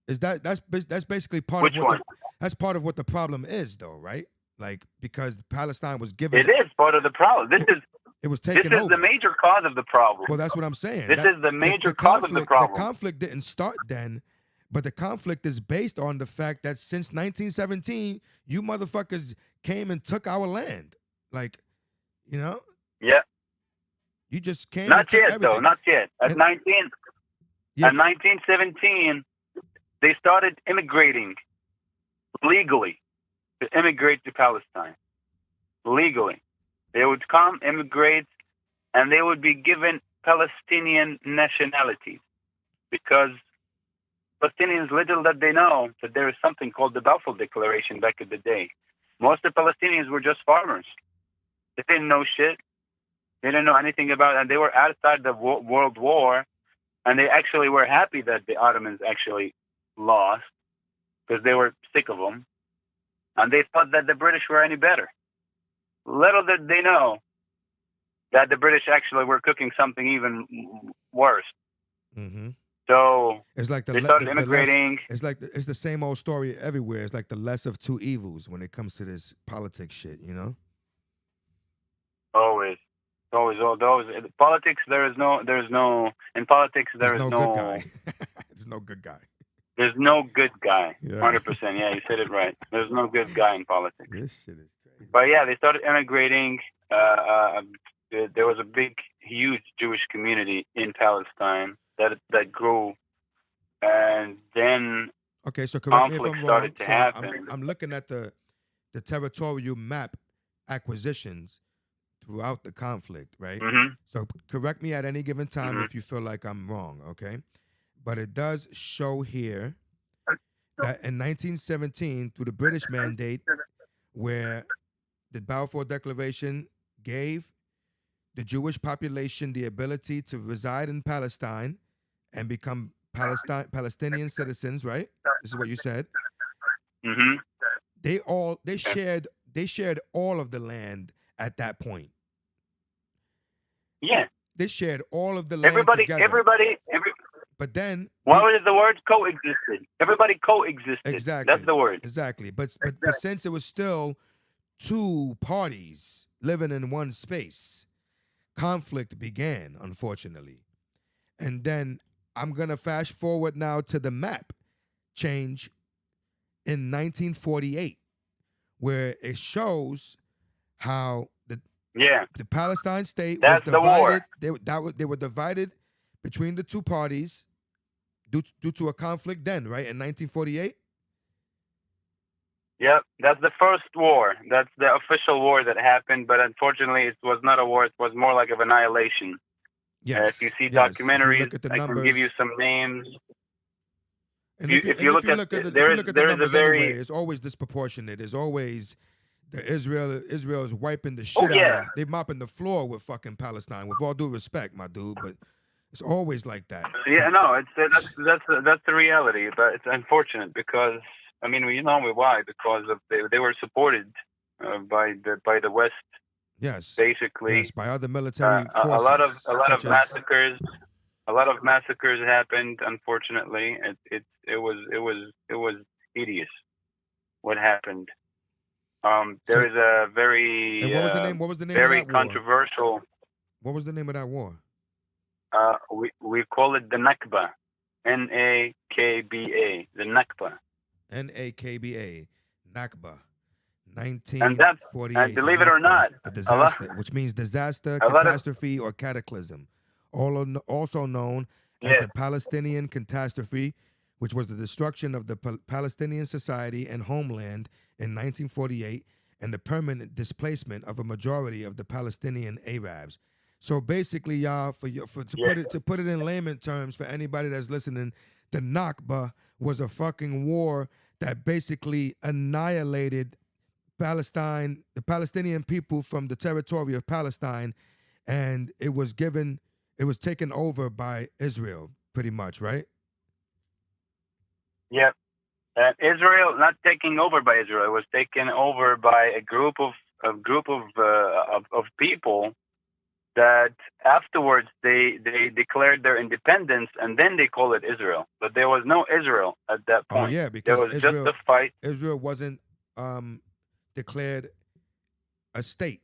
is that's basically part which of what one? that's part of what the problem is, though, right? Like, because Palestine was given. It is part of the problem. It was taken This is over. the major cause of the problem. Well, that's what I'm saying. This is the major cause of the problem. The conflict didn't start then, but the conflict is based on the fact that since 1917, you motherfuckers came and took our land. Like, you know? Yeah. You just came Not and took yet, everything. though. Not yet. At 1917, they started immigrating legally to immigrate to Palestine. Legally. They would come, immigrate, and they would be given Palestinian nationality, because Palestinians, little that they know that there is something called the Balfour Declaration back in the day. Most of the Palestinians were just farmers. They didn't know shit. They didn't know anything about it, and they were outside the World War, and they actually were happy that the Ottomans actually lost, because they were sick of them, and they thought that the British were any better. Little did they know that the British actually were cooking something even worse. Mm-hmm. So it's like they started immigrating. It's the same old story everywhere. It's like the less of two evils when it comes to this politics shit, you know? Always. Politics, in politics, there is no good guy. There's no good guy. There's no good guy. Yeah. 100%. Yeah, you said it right. There's no good guy in politics. This shit is crazy. But yeah, they started immigrating. There was a big, huge Jewish community in Palestine that grew, and then okay. So correct me if conflict I'm wrong. started to happen. I'm looking at the territorial map acquisitions throughout the conflict, right? Mm-hmm. So correct me at any given time if you feel like I'm wrong, okay? But it does show here that in 1917, through the British Mandate, where the Balfour Declaration gave the Jewish population the ability to reside in Palestine and become Palestinian citizens, right? This is what you said. Mm-hmm. They shared all of the land at that point. Yeah. They shared all of the land together. Everybody. But then, what was the word? Coexisted. Everybody coexisted. Exactly. That's the word. Exactly. But since it was still two parties living in one space, conflict began, unfortunately. And then I'm gonna fast forward now to the map change in 1948, where it shows how the Palestine state was divided. They were divided between the two parties due to a conflict then, right, in 1948? Yep, that's the first war. That's the official war that happened, but unfortunately it was not a war. It was more like of annihilation. Yes. If you see documentaries, I can give you some names. And if you look at the numbers anyway, it's always disproportionate. It's always Israel is wiping the shit out of. They're mopping the floor with fucking Palestine. With all due respect, my dude, but it's always like that. Yeah, no, that's the reality. But it's unfortunate because I mean, you know why? Because they were supported by the West. Yes. Basically. Yes, by other military forces. A lot of massacres. A lot of massacres happened. Unfortunately, it was hideous what happened. There is a very what was the name very of that war? controversial. What was the name of that war? We call it the Nakba. N-A-K-B-A, the Nakba. Nakba, Nakba, And that's, 1948. and the believe it or Nakba, not, the a lot, disaster, which means disaster, a lot of, catastrophe, or cataclysm, also known as yes, the Palestinian catastrophe, which was the destruction of the Palestinian society and homeland in 1948 and the permanent displacement of a majority of the Palestinian Arabs. So basically, y'all, yes. to put it in layman terms for anybody that's listening, the Nakba was a fucking war that basically annihilated Palestine, the Palestinian people from the territory of Palestine, and it was taken over by Israel, pretty much, right? Yep. And Israel, not taken over by Israel, it was taken over by a group of people that afterwards they declared their independence and then they called it Israel. But there was no Israel at that point. Oh yeah, There because was just a fight. Israel wasn't declared a state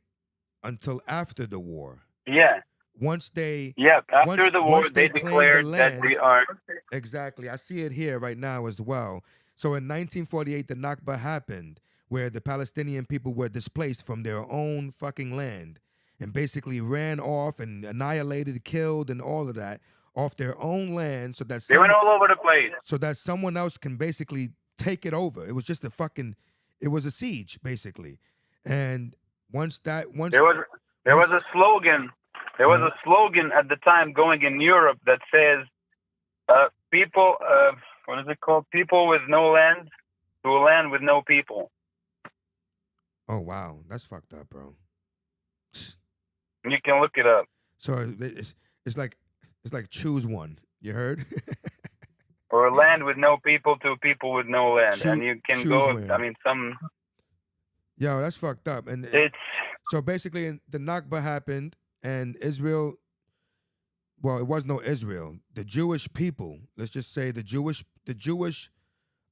until after the war. Yeah. Once they After the war once they claimed declared that we are exactly. I see it here right now as well. So in 1948, the Nakba happened, where the Palestinian people were displaced from their own fucking land and basically ran off and annihilated, killed, and all of that off their own land, so that they went all over the place. so that someone else can basically take it over. It was just it was a siege basically, and once There was a slogan. There was a slogan at the time going in Europe that says, "People, what is it called? People with no land to a land with no people." Oh wow, that's fucked up, bro. You can look it up. So it's like choose one. You heard? Or a land with no people to people with no land, and you can go. Where. I mean, Yo, that's fucked up. And it's so basically, the Nakba happened, and Israel. Well, it was no Israel. The Jewish people. Let's just say the Jewish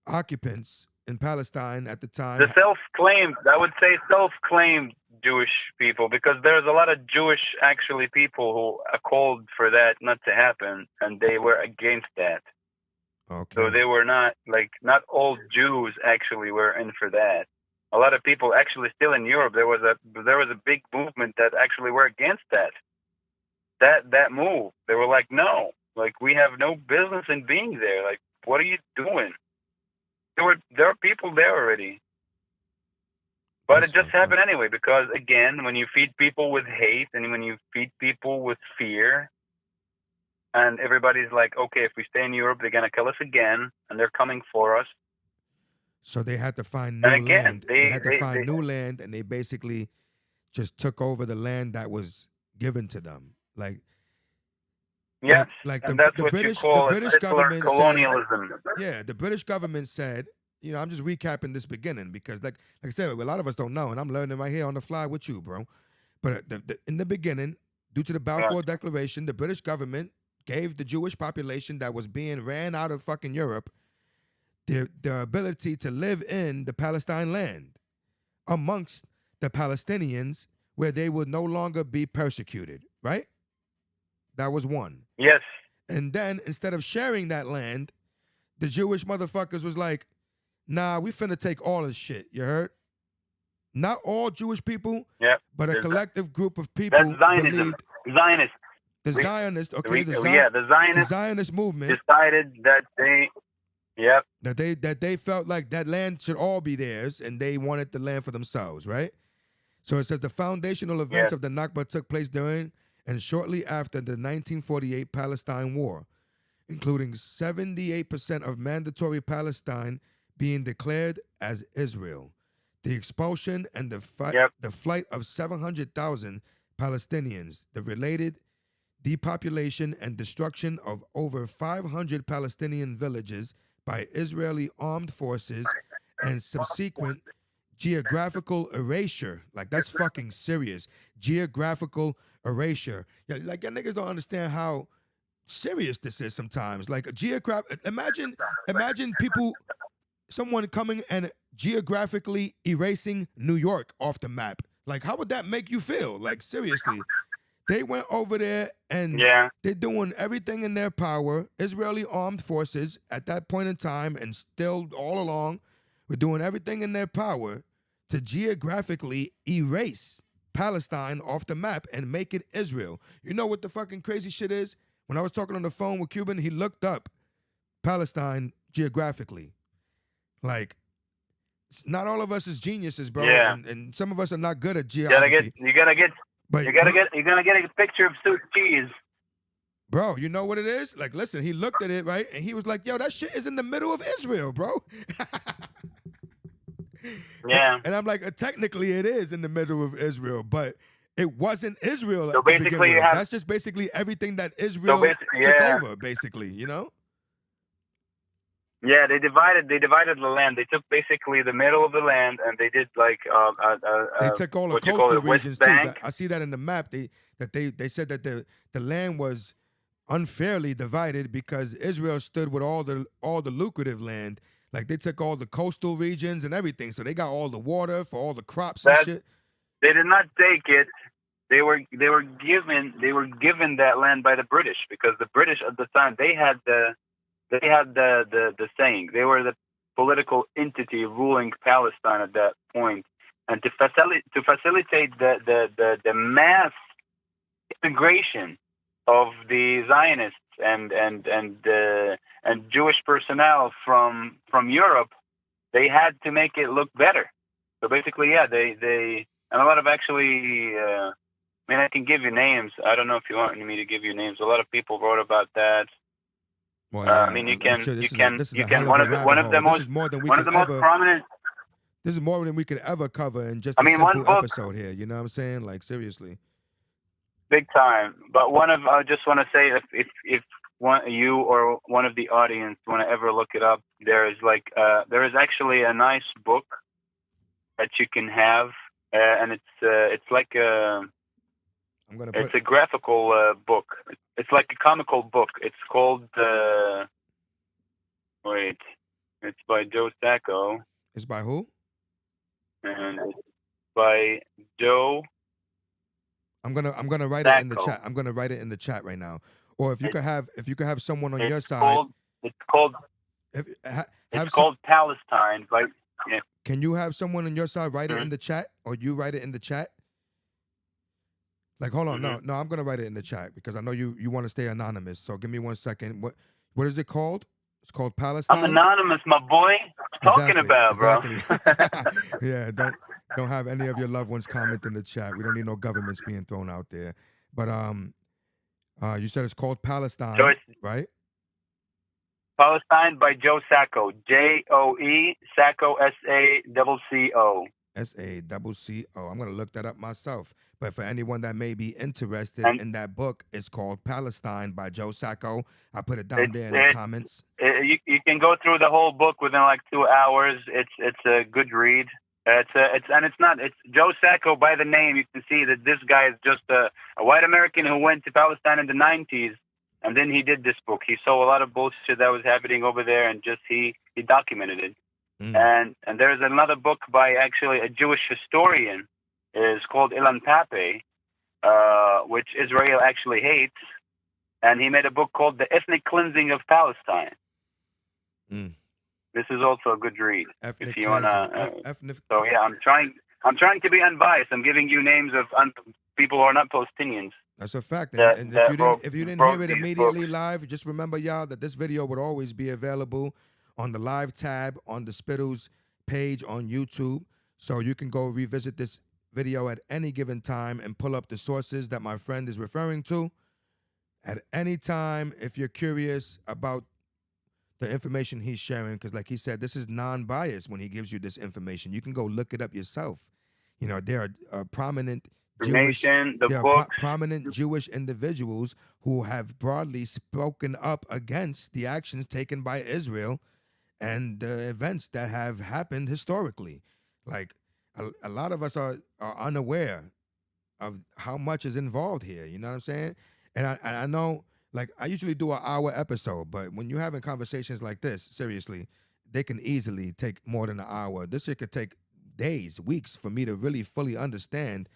occupants in Palestine at the time. the self-claimed. I would say self-claimed Jewish people, because there's a lot of Jewish actually people who called for that not to happen, and they were against that. Okay. So they were not all Jews actually were in for that. A lot of people actually still in Europe. There was a big movement that actually were against that move. They were like, no, like we have no business in being there. Like, what are you doing? There are people there already. But it just happened anyway, because again, when you feed people with hate and when you feed people with fear, and everybody's like, okay, if we stay in Europe, they're gonna kill us again, and they're coming for us. So they had to find new land. They had to find new land, and they basically just took over the land that was given to them. Like, yes, like and the that's what British, you call the British settler government colonialism. said, yeah, the British government said, you know, I'm just recapping this beginning because, like I said, a lot of us don't know, and I'm learning right here on the fly with you, bro. But in the beginning, due to the Balfour Declaration, the British government gave the Jewish population that was being ran out of fucking Europe the ability to live in the Palestine land amongst the Palestinians, where they would no longer be persecuted, right? That was one. Yes. And then instead of sharing that land, the Jewish motherfuckers was like, nah, we finna take all this shit, you heard? Not all Jewish people, but a collective group of people. That's Zionism. Zionist. The Zionist, okay, the Zionist movement decided that they felt like that land should all be theirs, and they wanted the land for themselves, right? So it says the foundational events of the Nakba took place during and shortly after the 1948 Palestine War, including 78% of mandatory Palestine being declared as Israel, the expulsion and the flight of 700,000 Palestinians, the related depopulation and destruction of over 500 Palestinian villages by Israeli armed forces, and subsequent geographical erasure. Like, that's fucking serious. Geographical erasure. Yeah, like, y'all niggas don't understand how serious this is sometimes. Like, imagine people, someone coming and geographically erasing New York off the map. Like, how would that make you feel? Like, seriously. They went over there and Yeah. they're doing everything in their power. Israeli armed forces at that point in time and still all along were doing everything in their power to geographically erase Palestine off the map and make it Israel. You know what the fucking crazy shit is? When I was talking on the phone with Cuban, he looked up Palestine geographically. Like, not all of us is geniuses, bro. Yeah. And some of us are not good at You gotta geography. you're gonna get a picture of Swiss cheese. Bro, you know what it is? Like, listen, he looked at it, right? And he was like, yo, that shit is in the middle of Israel, bro. Yeah. And I'm like, technically it is in the middle of Israel, but it wasn't Israel So to begin basically you with. have- That's just basically everything that Israel basically, took yeah. over, basically, you know? Yeah, they divided the land. They took basically the middle of the land, and they did like They took all the what you call coastal it, West regions too. Bank. I see that in the map. They said that the land was unfairly divided because Israel stood with all the lucrative land. Like they took all the coastal regions and everything, so they got all the water for all the crops and shit. They did not take it. They were given that land by the British, because the British at the time they had the saying. They were the political entity ruling Palestine at that point, and to facilitate the mass immigration of the Zionists and Jewish personnel from Europe, they had to make it look better. So basically, yeah, they and a lot of actually. I mean, I can give you names. I don't know if you want me to give you names. A lot of people wrote about that. Well, yeah, I mean, you I'm can. sure You this can. is You a can. hell of One a of the rabbit most. hole. This is more than we One of could the most ever. prominent. This is more than we could ever cover in just I a mean, one simple book- episode here. You know what I'm saying? Like seriously. Big time. But I just want to say, if you or one of the audience want to ever look it up, there is actually a nice book that you can have, and it's like a. I'm gonna It's put. a graphical book. It's like a comical book. It's called. Wait, it's by Joe Sacco, It's by who? and it's by Joe. I'm gonna write it in the Sacco. chat. I'm gonna write it in the chat right now. Or if you could have someone on your It's side. called. It's called. It's called Palestine. But yeah. Can you have someone on your side write it Mhm. in the chat, or you write it in the chat? Like, hold on, no, I'm gonna write it in the chat because I know you want to stay anonymous. So give me 1 second. What is it called? It's called Palestine. I'm anonymous, my boy. What you talking about, bro? Exactly. Yeah, don't have any of your loved ones comment in the chat. We don't need no governments being thrown out there. But you said it's called Palestine, So it's right? Palestine by Joe Sacco. Joe Sacco SACCO. SACCO. I'm gonna look that up myself. But for anyone that may be interested And- in that book, it's called Palestine by Joe Sacco. I put it down there in the comments. You can go through the whole book within like 2 hours. It's a good read. It's Joe Sacco by the name. You can see that this guy is just a white American who went to Palestine in the 90s, and then he did this book. He saw a lot of bullshit that was happening over there, and just he documented it. And there's another book by actually a Jewish historian. It's called Ilan Pape, which Israel actually hates, and he made a book called The Ethnic Cleansing of Palestine. This is also a good read. Ethnic if you wanna. ethnic. So yeah, I'm trying to be unbiased. I'm giving you names of people who are not Palestinians. That's a fact. that- And that if you didn't wrote hear it these immediately books. live, just remember, y'all, that this video would always be available on the live tab on the Spittlez page on YouTube. So you can go revisit this video at any given time and pull up the sources that my friend is referring to. At any time, if you're curious about the information he's sharing, because like he said, this is non-biased when he gives you this information. You can go look it up yourself. You know, there are prominent Jewish, Information, the there are books. prominent Jewish individuals who have broadly spoken up against the actions taken by Israel and the events that have happened historically. Like a lot of us are unaware of how much is involved here. You know what I'm saying? And I know, like, I usually do an hour episode, but when you're having conversations like this, seriously, they can easily take more than an hour. This shit could take days, weeks for me to really fully understand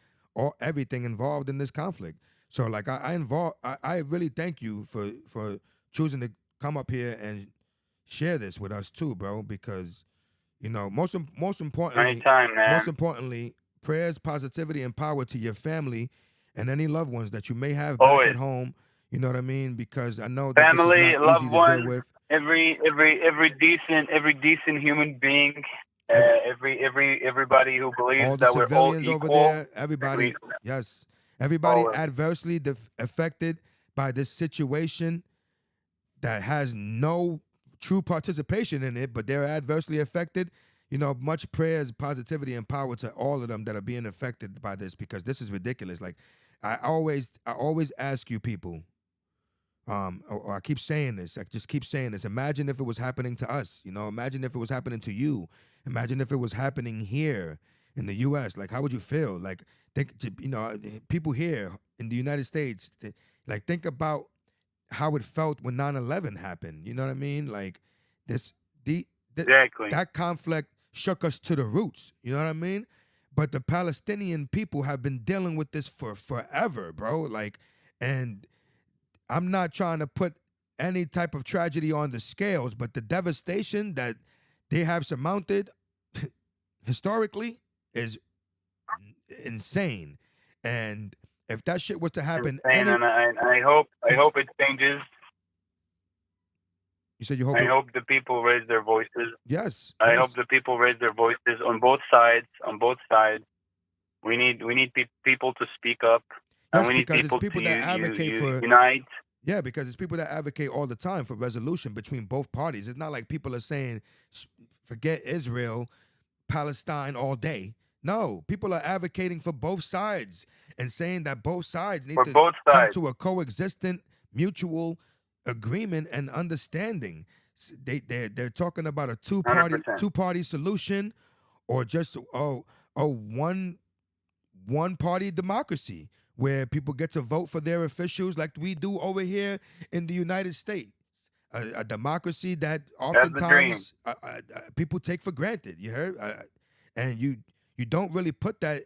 everything involved in this conflict. So like I really thank you for choosing to come up here and share this with us too, bro, because you know, most importantly, Anytime, man. most importantly, prayers, positivity, and power to your family and any loved ones that you may have back Always. at home. You know what I mean? Because I know that Family, this is not loved easy to ones, deal with. every decent human being, everybody who believes All the that we're all civilians equal. over there, everybody, Every- yes, everybody Always. adversely affected by this situation that has no true participation in it, but they're adversely affected. You know, much prayers, positivity, and power to all of them that are being affected by this, because this is ridiculous. Like, I always ask you people, or I keep saying this, I just keep saying this. Imagine if it was happening to us, you know, imagine if it was happening to you. Imagine if it was happening here in the US. Like, how would you feel? Like, think, you know, people here in the United States, like, think about how it felt when 9/11 happened. You know what I mean? Like, Exactly. that conflict shook us to the roots. You know what I mean? But the Palestinian people have been dealing with this for forever, bro. Like, and I'm not trying to put any type of tragedy on the scales, but the devastation that they have surmounted historically is insane. And if that shit was to happen, Insane, and I hope it changes. You said you hope. I hope the people raise their voices. Yes. I hope the people raise their voices on both sides. On both sides, we need people to speak up, and Yes, we need because it's people to that advocate for unite. Yeah, because it's people that advocate all the time for resolution between both parties. It's not like people are saying, forget Israel, Palestine all day. No, people are advocating for both sides and saying that both sides need to come to a coexistent, mutual agreement and understanding. They're talking about a two-party solution, or just one party democracy where people get to vote for their officials like we do over here in the United States. A democracy that oftentimes people take for granted. You heard, and you don't really put that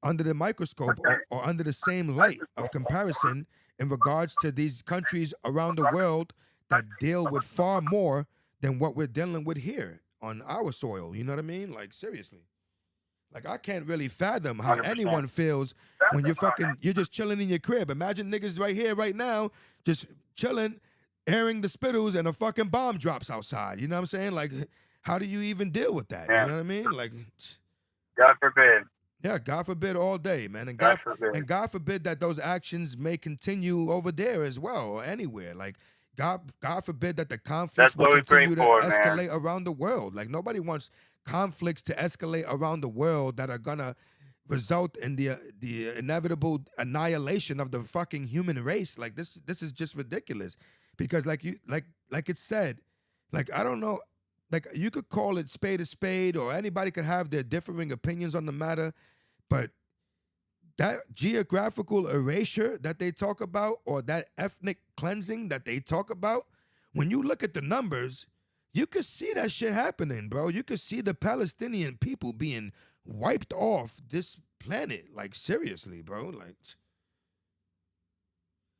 under the microscope or under the same light of comparison in regards to these countries around the world that deal with far more than what we're dealing with here on our soil. You know what I mean? Like, seriously. Like, I can't really fathom how 100%. anyone feels when you're just chilling in your crib. Imagine niggas right here, right now, just chilling, airing the Spittlez, and a fucking bomb drops outside. You know what I'm saying? Like, how do you even deal with that? Yeah. You know what I mean? Like, God forbid. Yeah, God forbid all day, man. And God God forbid that those actions may continue over there as well, or anywhere. Like, God forbid that the conflicts will continue to escalate around the world. Like, nobody wants conflicts to escalate around the world that are gonna result in the inevitable annihilation of the fucking human race. Like, this is just ridiculous. Because like it said, like, I don't know, like, you could call it spade a spade, or anybody could have their differing opinions on the matter, but that geographical erasure that they talk about, or that ethnic cleansing that they talk about, when you look at the numbers, you could see that shit happening, bro. You could see the Palestinian people being wiped off this planet. Like, seriously, bro. Like,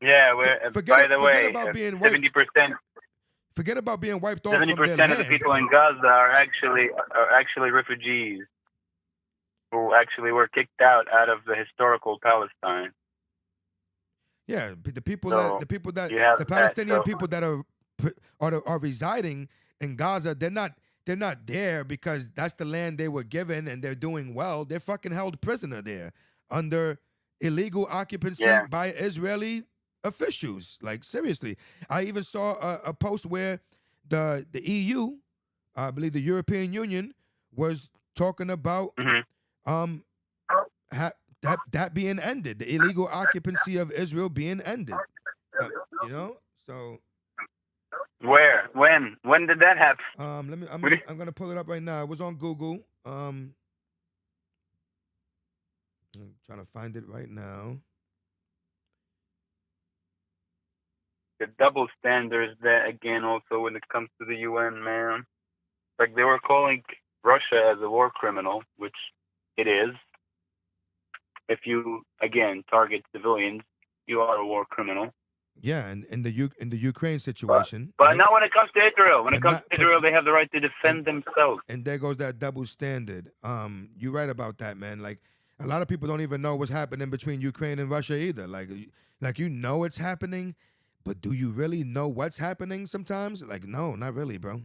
yeah, by the way, about being 70%. Forget about being wiped off from their 70% land. of the people in Gaza are actually refugees who actually were kicked out of the historical Palestine. Yeah, the people So, the Palestinian people that are residing in Gaza, they're not there because that's the land they were given and they're doing well. They're fucking held prisoner there under illegal occupancy by Israeli officials. Like, seriously. I even saw a post where the EU, I believe the European Union, was talking about that being ended, the illegal occupancy of Israel being ended. You know, so where, when did that happen? I'm gonna pull it up right now. It was on Google. I'm trying to find it right now. The double standards that, again, also when it comes to the UN, man. Like, they were calling Russia as a war criminal, which it is. If you, again, target civilians, you are a war criminal. Yeah, and in the Ukraine situation. But right? not when it comes to Israel. When it But comes not- to but- Israel, they have the right to defend themselves. And there goes that double standard. You're right about that, man. Like a lot of people don't even know what's happening between Ukraine and Russia either. Like you know it's happening, but do you really know what's happening sometimes? Like, no, not really, bro.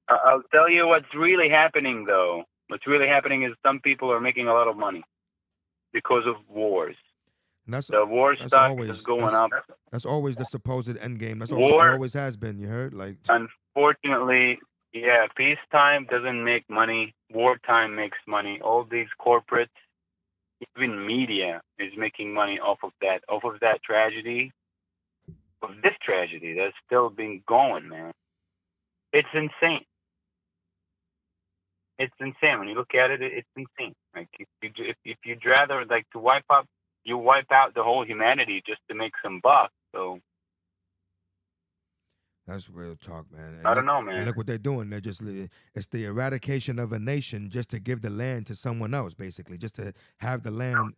I'll tell you what's really happening, though. What's really happening is some people are making a lot of money because of wars. And that's The war that's stock always is going up. That's always the supposed end game. That's War- it always has been. You heard? Like, Unfortunately, yeah, peacetime doesn't make money. Wartime makes money. All these corporates, even media, is making money off of that tragedy, of this tragedy that's still been going, man. It's insane. It's insane. When you look at it, it's insane. Like if you'd rather like to wipe out the whole humanity just to make some bucks. So that's real talk, man. And I don't look- know, And man. look what they're doing. It's the eradication of a nation just to give the land to someone else, basically, just to have the land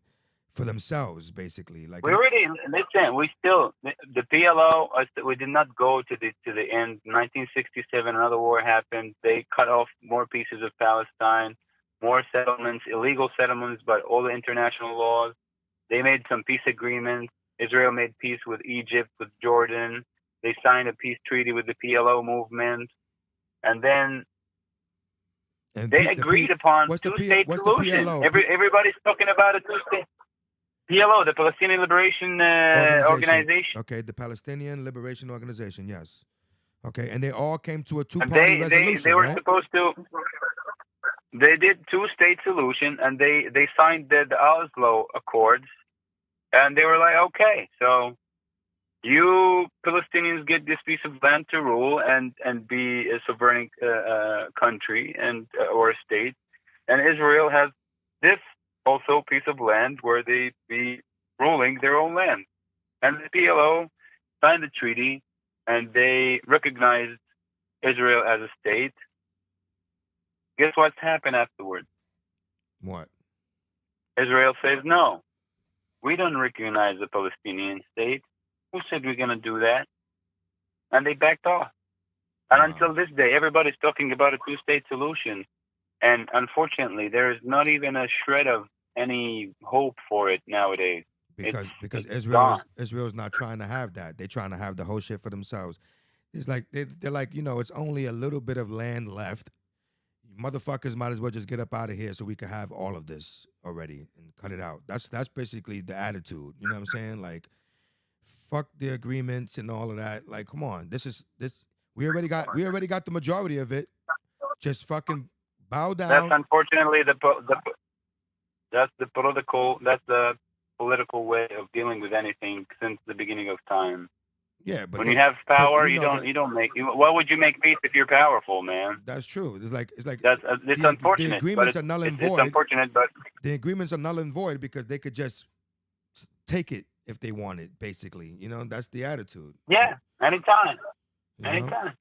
for themselves, basically. Like, We already listen. We still the PLO. We did not go to the end. 1967, another war happened. They cut off more pieces of Palestine, more settlements, illegal settlements, but all the international laws. They made some peace agreements. Israel made peace with Egypt, with Jordan. They signed a peace treaty with the PLO movement, and then and they the agreed P- upon what's the P- two-state what's the solution. PLO? Everybody's talking about a two-state. PLO, the Palestinian Liberation Organization. Okay, the Palestinian Liberation Organization. Yes. Okay, and they all came to a two-party They resolution, were right? supposed to. They did two-state solution, and they signed the Oslo Accords, and they were like, okay, so you Palestinians get this piece of land to rule and be a sovereign country and or a state, and Israel has this also piece of land where they be ruling their own land. And the PLO signed the treaty, and they recognized Israel as a state. Guess what's happened afterwards? What? Israel says, no, we don't recognize the Palestinian state. Who said we're going to do that? And they backed off. And Wow. until this day, everybody's talking about a two-state solution. And unfortunately, there is not even a shred of any hope for it nowadays. Because it's Israel's not trying to have that. They're trying to have the whole shit for themselves. It's like they're like, it's only a little bit of land left. Motherfuckers might as well just get up out of here so we can have all of this already and cut it out. That's basically the attitude. You know what I'm saying? Like, fuck the agreements and all of that. Like, come on, this. We already got the majority of it. Just fucking bow down. That's unfortunately that's the political way of dealing with anything since the beginning of time. Yeah, but when you have power, you know don't make. Why would you make peace if you're powerful, man? That's true. It's like it's unfortunate. The agreements but are null and it's void. unfortunate, but The agreements are null and void because they could just take it if they want it. Basically, that's the attitude. yeah, anytime, You know? anytime,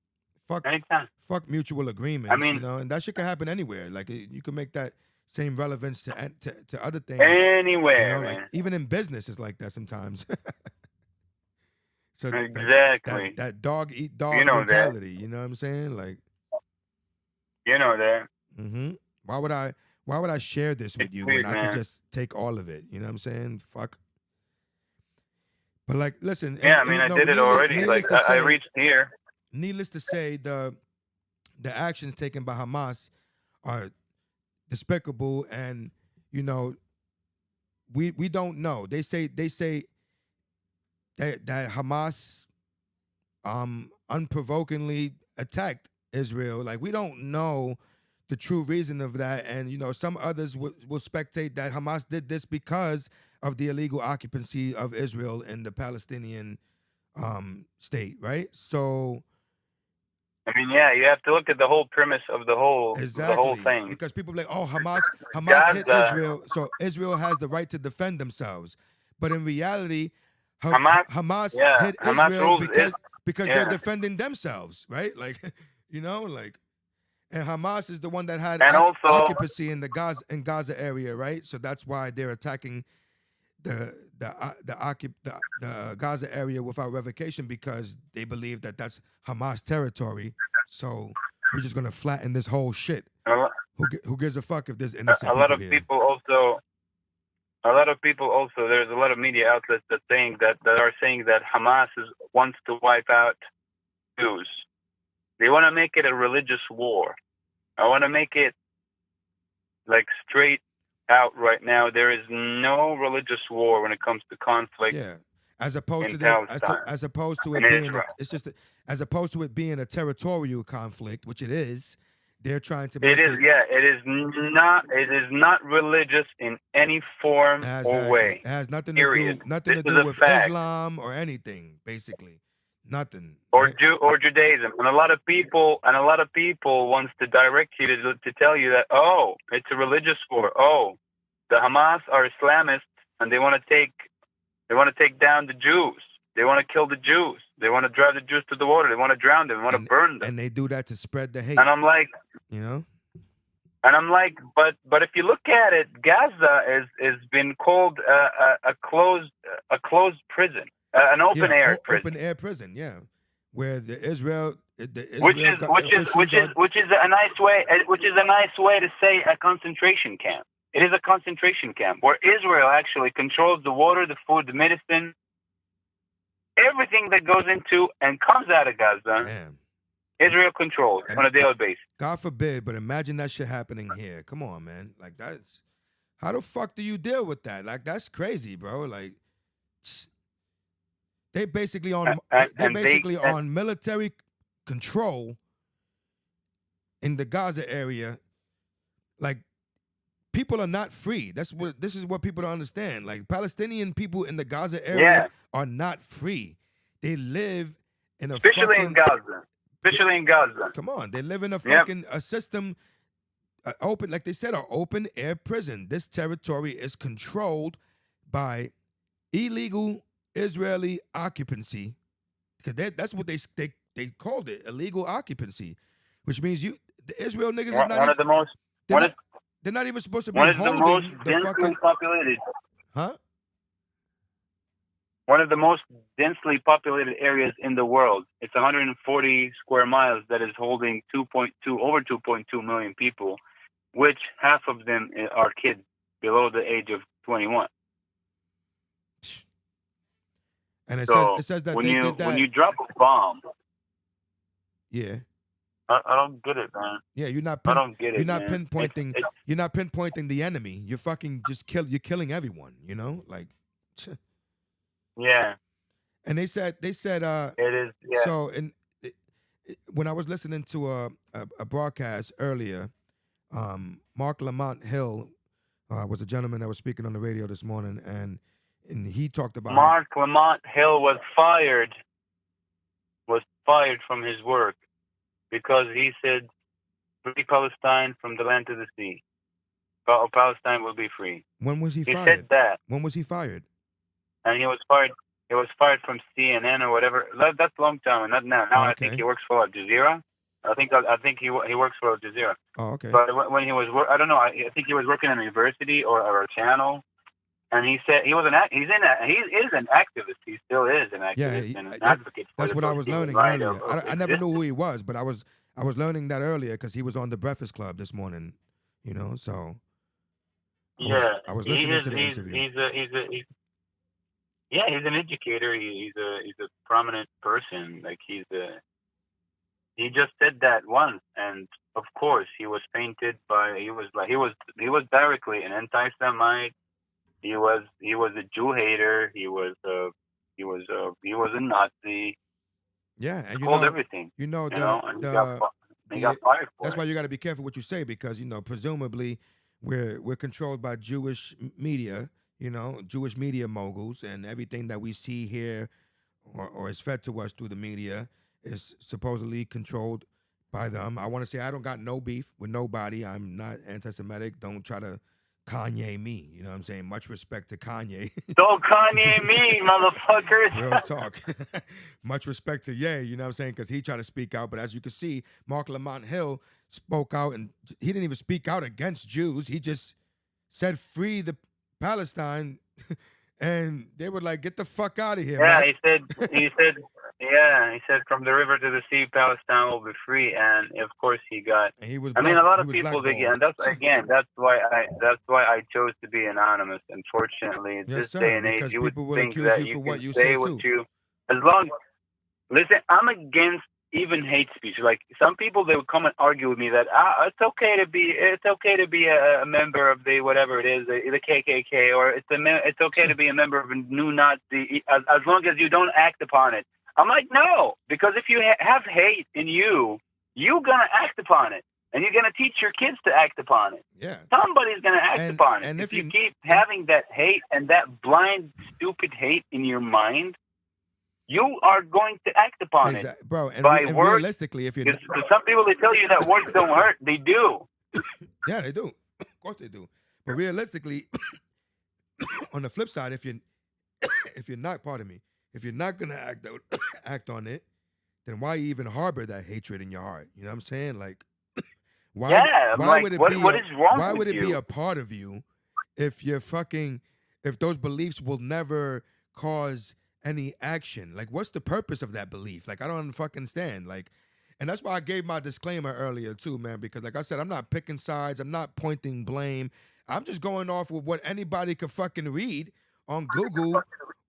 Fuck, anytime. fuck mutual agreements. I mean- and that shit can happen anywhere. Like you can make that same relevance to other things. Anywhere, like man. even in business, it's like that sometimes. So Exactly. that dog eat dog You know that. mentality. You know what I'm saying? Like, You know that. why would I share this with It's you weird, when I could man. just take all of it? You know what I'm saying? Fuck. But like, listen. Yeah, I mean, I did it already. Like I reached here. Needless to say, the actions taken by Hamas are despicable, and we don't know. They say that Hamas unprovokingly attacked Israel. Like, we don't know the true reason of that, and some others will spectate that Hamas did this because of the illegal occupancy of Israel in the Palestinian state, right? So I mean, yeah, you have to look at the whole premise of the whole thing. because people are like, oh, Hamas hit Gaza. Israel, so Israel has the right to defend themselves. But in reality, Hamas yeah, hit Hamas Israel rules because yeah. they're defending themselves, right? Like, and Hamas is the one that had And also- occupancy in the Gaza area, right? So that's why they're attacking the the Gaza area without revocation because they believe that that's Hamas territory. So we're just gonna flatten this whole shit. Who gives a fuck if there's innocent a lot people of here? people also. A lot of people also. There's a lot of media outlets that are saying that Hamas wants to wipe out Jews. They want to make it a religious war. I want to make it like straight out right now. There is no religious war when it comes to conflict. Yeah, as opposed in to that, Palestine, as opposed to it in being Israel. it's just as opposed to it being a territorial conflict, which it is. They're trying to It make is, yeah. It is not religious in any form or way. It has nothing Period. to do This is a with fact. Islam or anything, basically. Nothing. Or right? or Judaism, and a lot of people wants to direct you to tell you that it's a religious war. The Hamas are Islamists and they want to take down the Jews. They want to kill the Jews. They want to drive the Jews to the water. They want to drown them. They want to burn them. And they do that to spread the hate. And I'm like, you know. And I'm like, but if you look at it, Gaza is been called a closed prison, an open air prison. Open air prison, yeah, where the Israel which is a nice way to say a concentration camp. It is a concentration camp where Israel actually controls the water, the food, the medicine, everything that goes into and comes out of Gaza. Damn. Israel controls on a daily basis. God forbid, but imagine that shit happening here. Come on, man. Like that's how the fuck do you deal with that? Like that's crazy, bro. Like they basically on on military control in the Gaza area. Like people are not free. This is what people don't understand. Like Palestinian people in the Gaza area are not free. They live in a especially in Gaza. Come on, they live in a fucking a system open, like they said, an open air prison. This territory is controlled by illegal Israeli occupancy, because that's what they called it, illegal occupancy, which means the Israel niggas is not they're not even supposed to be holding the fucking populated. Huh? One of the most densely populated areas in the world. It's 140 square miles that is holding over 2.2 million people, which half of them are kids below the age of 21. And it says that when you drop a bomb, yeah, I don't get it, man. Yeah, you're not. I don't get it. You're not man. pinpointing. You're not pinpointing the enemy. You're fucking just You're killing everyone. You know, like. Yeah. And they said it is. Yeah. So when I was listening to a broadcast earlier, Mark Lamont Hill was a gentleman that was speaking on the radio this morning, and he talked about Mark Lamont Hill was fired from his work because he said, "Free Palestine from the land to the sea. Palestine will be free." When was he fired? He said that. When was he fired? And he was fired. He was fired from CNN or whatever. That's a long time, not now. Now I think he works for Al Jazeera. I think he works for Al Jazeera. Oh, okay. But when he was, I don't know. I think he was working in a university or a channel. And he said he is an activist. He still is an activist and an advocate. That's what I was learning earlier. I never knew who he was, but I was learning that earlier because he was on the Breakfast Club this morning. You know, so I was listening to the interview. He's an educator. He's a prominent person. Like he just said that once, and of course he was painted by he was directly an anti-Semite. He was a Jew hater. He was a Nazi. Yeah, and called everything. He got fired for that's why you got to be careful what you say, because presumably we're controlled by Jewish media. Jewish media moguls, and everything that we see here or is fed to us through the media is supposedly controlled by them. I want to say I don't got no beef with nobody. I'm not anti-Semitic. Don't try to Kanye me. You know what I'm saying? Much respect to Kanye. Don't Kanye me, motherfuckers. Real talk. Much respect to Ye, you know what I'm saying? Because he tried to speak out. But as you can see, Mark Lamont Hill spoke out, and he didn't even speak out against Jews. He just said free the Palestine And they were like, "Get the fuck out of here, Yeah, Mac." he said from the river to the sea, Palestine will be free, and of course he got. And he was I black. mean, a lot He of was people, blackballed. and that's why I chose to be anonymous. Unfortunately, in Yes, this sir. day and age, Because you would people will think accuse that you you for can what you say say what too. you, as long. Listen, I'm against even hate speech. Like some people, they would come and argue with me that it's okay to be a member of the whatever it is, the KKK, or it's okay to be a member of a new Nazi as long as you don't act upon it. I'm like, no, because if you have hate in you, you're gonna act upon it, and you're gonna teach your kids to act upon it. Yeah. Somebody's gonna act upon it. And if you keep having that hate and that blind, stupid hate in your mind, you are going to act upon it, bro. And, by and words. realistically, if you're Because some people, they tell you that words don't hurt. They do. yeah, they do. Of course they do. But realistically, on the flip side, if you're not, pardon me, if you're not gonna act on it, then why even harbor that hatred in your heart? You know what I'm saying? Like, why would it be? What is wrong why with would it be you? a part of you if if those beliefs will never cause any action? Like, what's the purpose of that belief? Like, I don't fucking understand. Like, and that's why I gave my disclaimer earlier too, man, because like I said, I'm not picking sides. I'm not pointing blame. I'm just going off with what anybody could fucking read on Google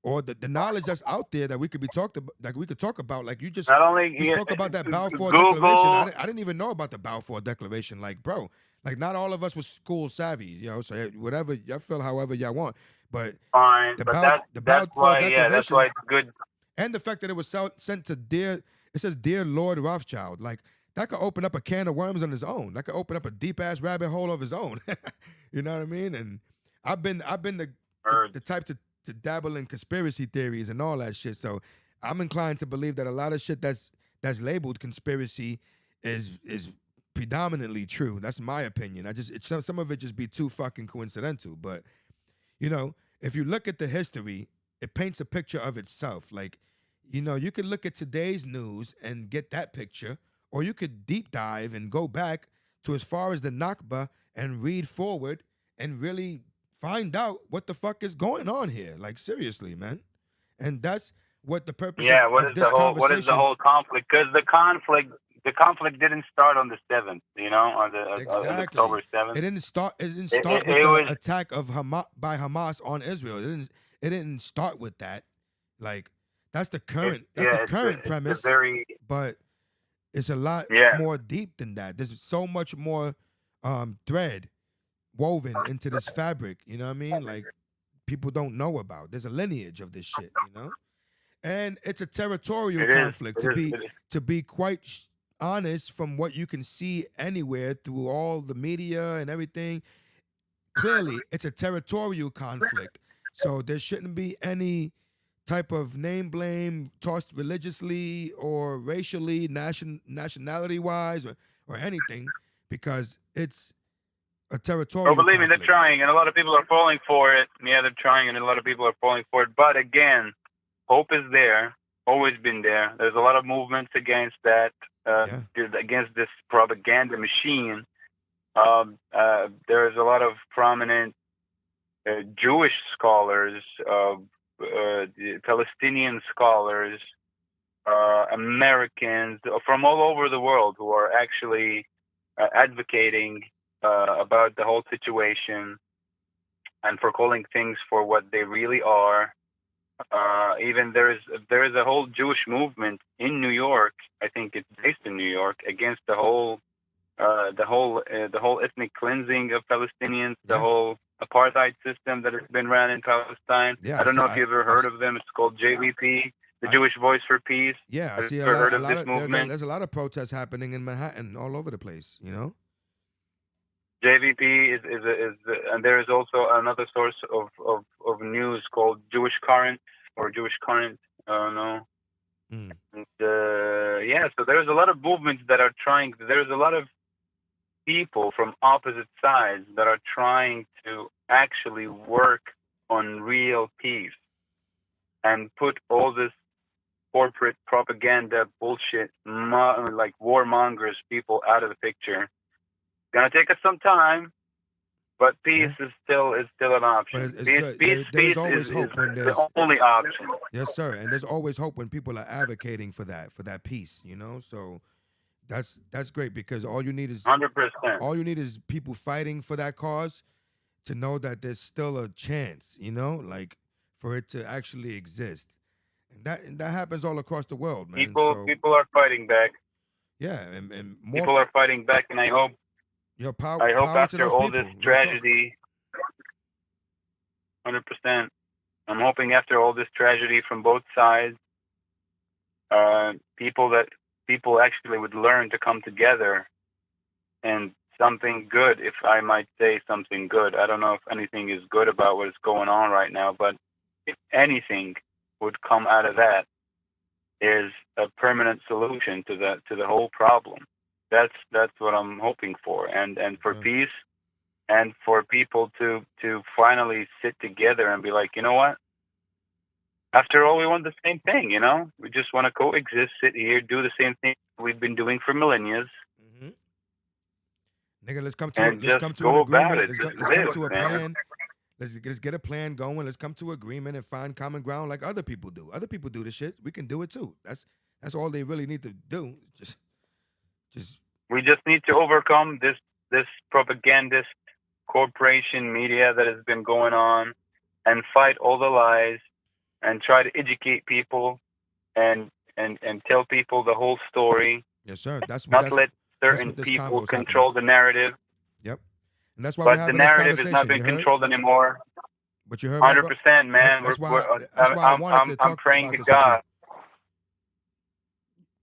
or the knowledge that's out there that we could talk about. Like you just Not only you spoke about that Balfour Google. Declaration. I didn't even know about the Balfour Declaration. Like, bro, like not all of us was school savvy, you know. So whatever y'all feel, however y'all want. But Fine, the that's Balfour why, Declaration, that's why it's good. and the fact that it was sent to it says dear Lord Rothschild, like that could open up a can of worms on his own. That could open up a deep ass rabbit hole of his own. You know what I mean? And I've been the type to dabble in conspiracy theories and all that shit. So I'm inclined to believe that a lot of shit that's labeled conspiracy is predominantly true. That's my opinion. Some of it just be too fucking coincidental. But you know, if you look at the history, it paints a picture of itself. Like, you know, you could look at today's news and get that picture, or you could deep dive and go back to as far as the Nakba and read forward and really find out what the fuck is going on here. Like, seriously, man. And that's what the purpose of this conversation. What is the whole conflict? Because the conflict didn't start on the 7th, you know, on October 7th. It didn't start with the attack of by Hamas on Israel. It didn't start with that. Like, that's the current premise. But it's a lot more deep than that. There's so much more thread woven into this fabric, you know what I mean? Like, people don't know about. There's a lineage of this shit, you know? And it's a territorial conflict, to be quite honest, from what you can see anywhere through all the media and everything. Clearly, it's a territorial conflict. So there shouldn't be any type of name blame tossed religiously or racially, nationality-wise, or anything, because it's a territorial believe me, conflict. they're trying, and a lot of people are falling for it. Yeah, they're trying, and a lot of people are falling for it. But again, hope is there, always been there. There's a lot of movements against that, against this propaganda machine. There's a lot of prominent Jewish scholars, Palestinian scholars, Americans from all over the world who are actually advocating about the whole situation and for calling things for what they really are. Even there is a whole Jewish movement in New York. I think it's based in New York, against the whole ethnic cleansing of Palestinians, the whole apartheid system that has been ran in Palestine. Yeah, I don't know if you've ever heard of them. It's called JVP, the Jewish Voice for Peace. Yeah, I see heard of this movement. There's a lot of protests happening in Manhattan, all over the place, you know? JVP is and there is also another source of news called Jewish Current or Jewish Current. I don't know. And, so there's a lot of movements that are trying. There's a lot of people from opposite sides that are trying to actually work on real peace and put all this corporate propaganda bullshit, like warmongers people, out of the picture. It's gonna take us some time, But peace is still an option. But it's Peace, good. peace, There's peace always is hope when the there's only option. yes, sir. And there's always hope when people are advocating for that peace. So that's great because all you need is 100%. people fighting for that cause to know that there's still a chance. Like for it to actually exist, and that happens all across the world, man. People are fighting back. Yeah, and more People are fighting back, and I hope power to after those all people. this Real talk. tragedy, 100%. I'm hoping after all this tragedy from both sides, people actually would learn to come together and something good, if I might say something good. I don't know if anything is good about what is going on right now, but if anything would come out of that is a permanent solution to the whole problem. That's what I'm hoping for, and for peace, and for people to finally sit together and be like, you know what? After all, we want the same thing, We just want to coexist, sit here, do the same thing we've been doing for millennia. Mm-hmm. Nigga, let's come And to an go about agreement. it. Let's come to a plan. Let's get a plan going. Let's come to agreement and find common ground like other people do. Other people do this shit. We can do it too. That's all they really need to do. Just. We just need to overcome this propagandist corporation media that has been going on, and fight all the lies, and try to educate people, and tell people the whole story. Yes, sir. Let certain people control the narrative. Yep. And that's why but the narrative has not been controlled anymore. But you heard 100%, man. That's why I wanted to talk I'm praying about to this God.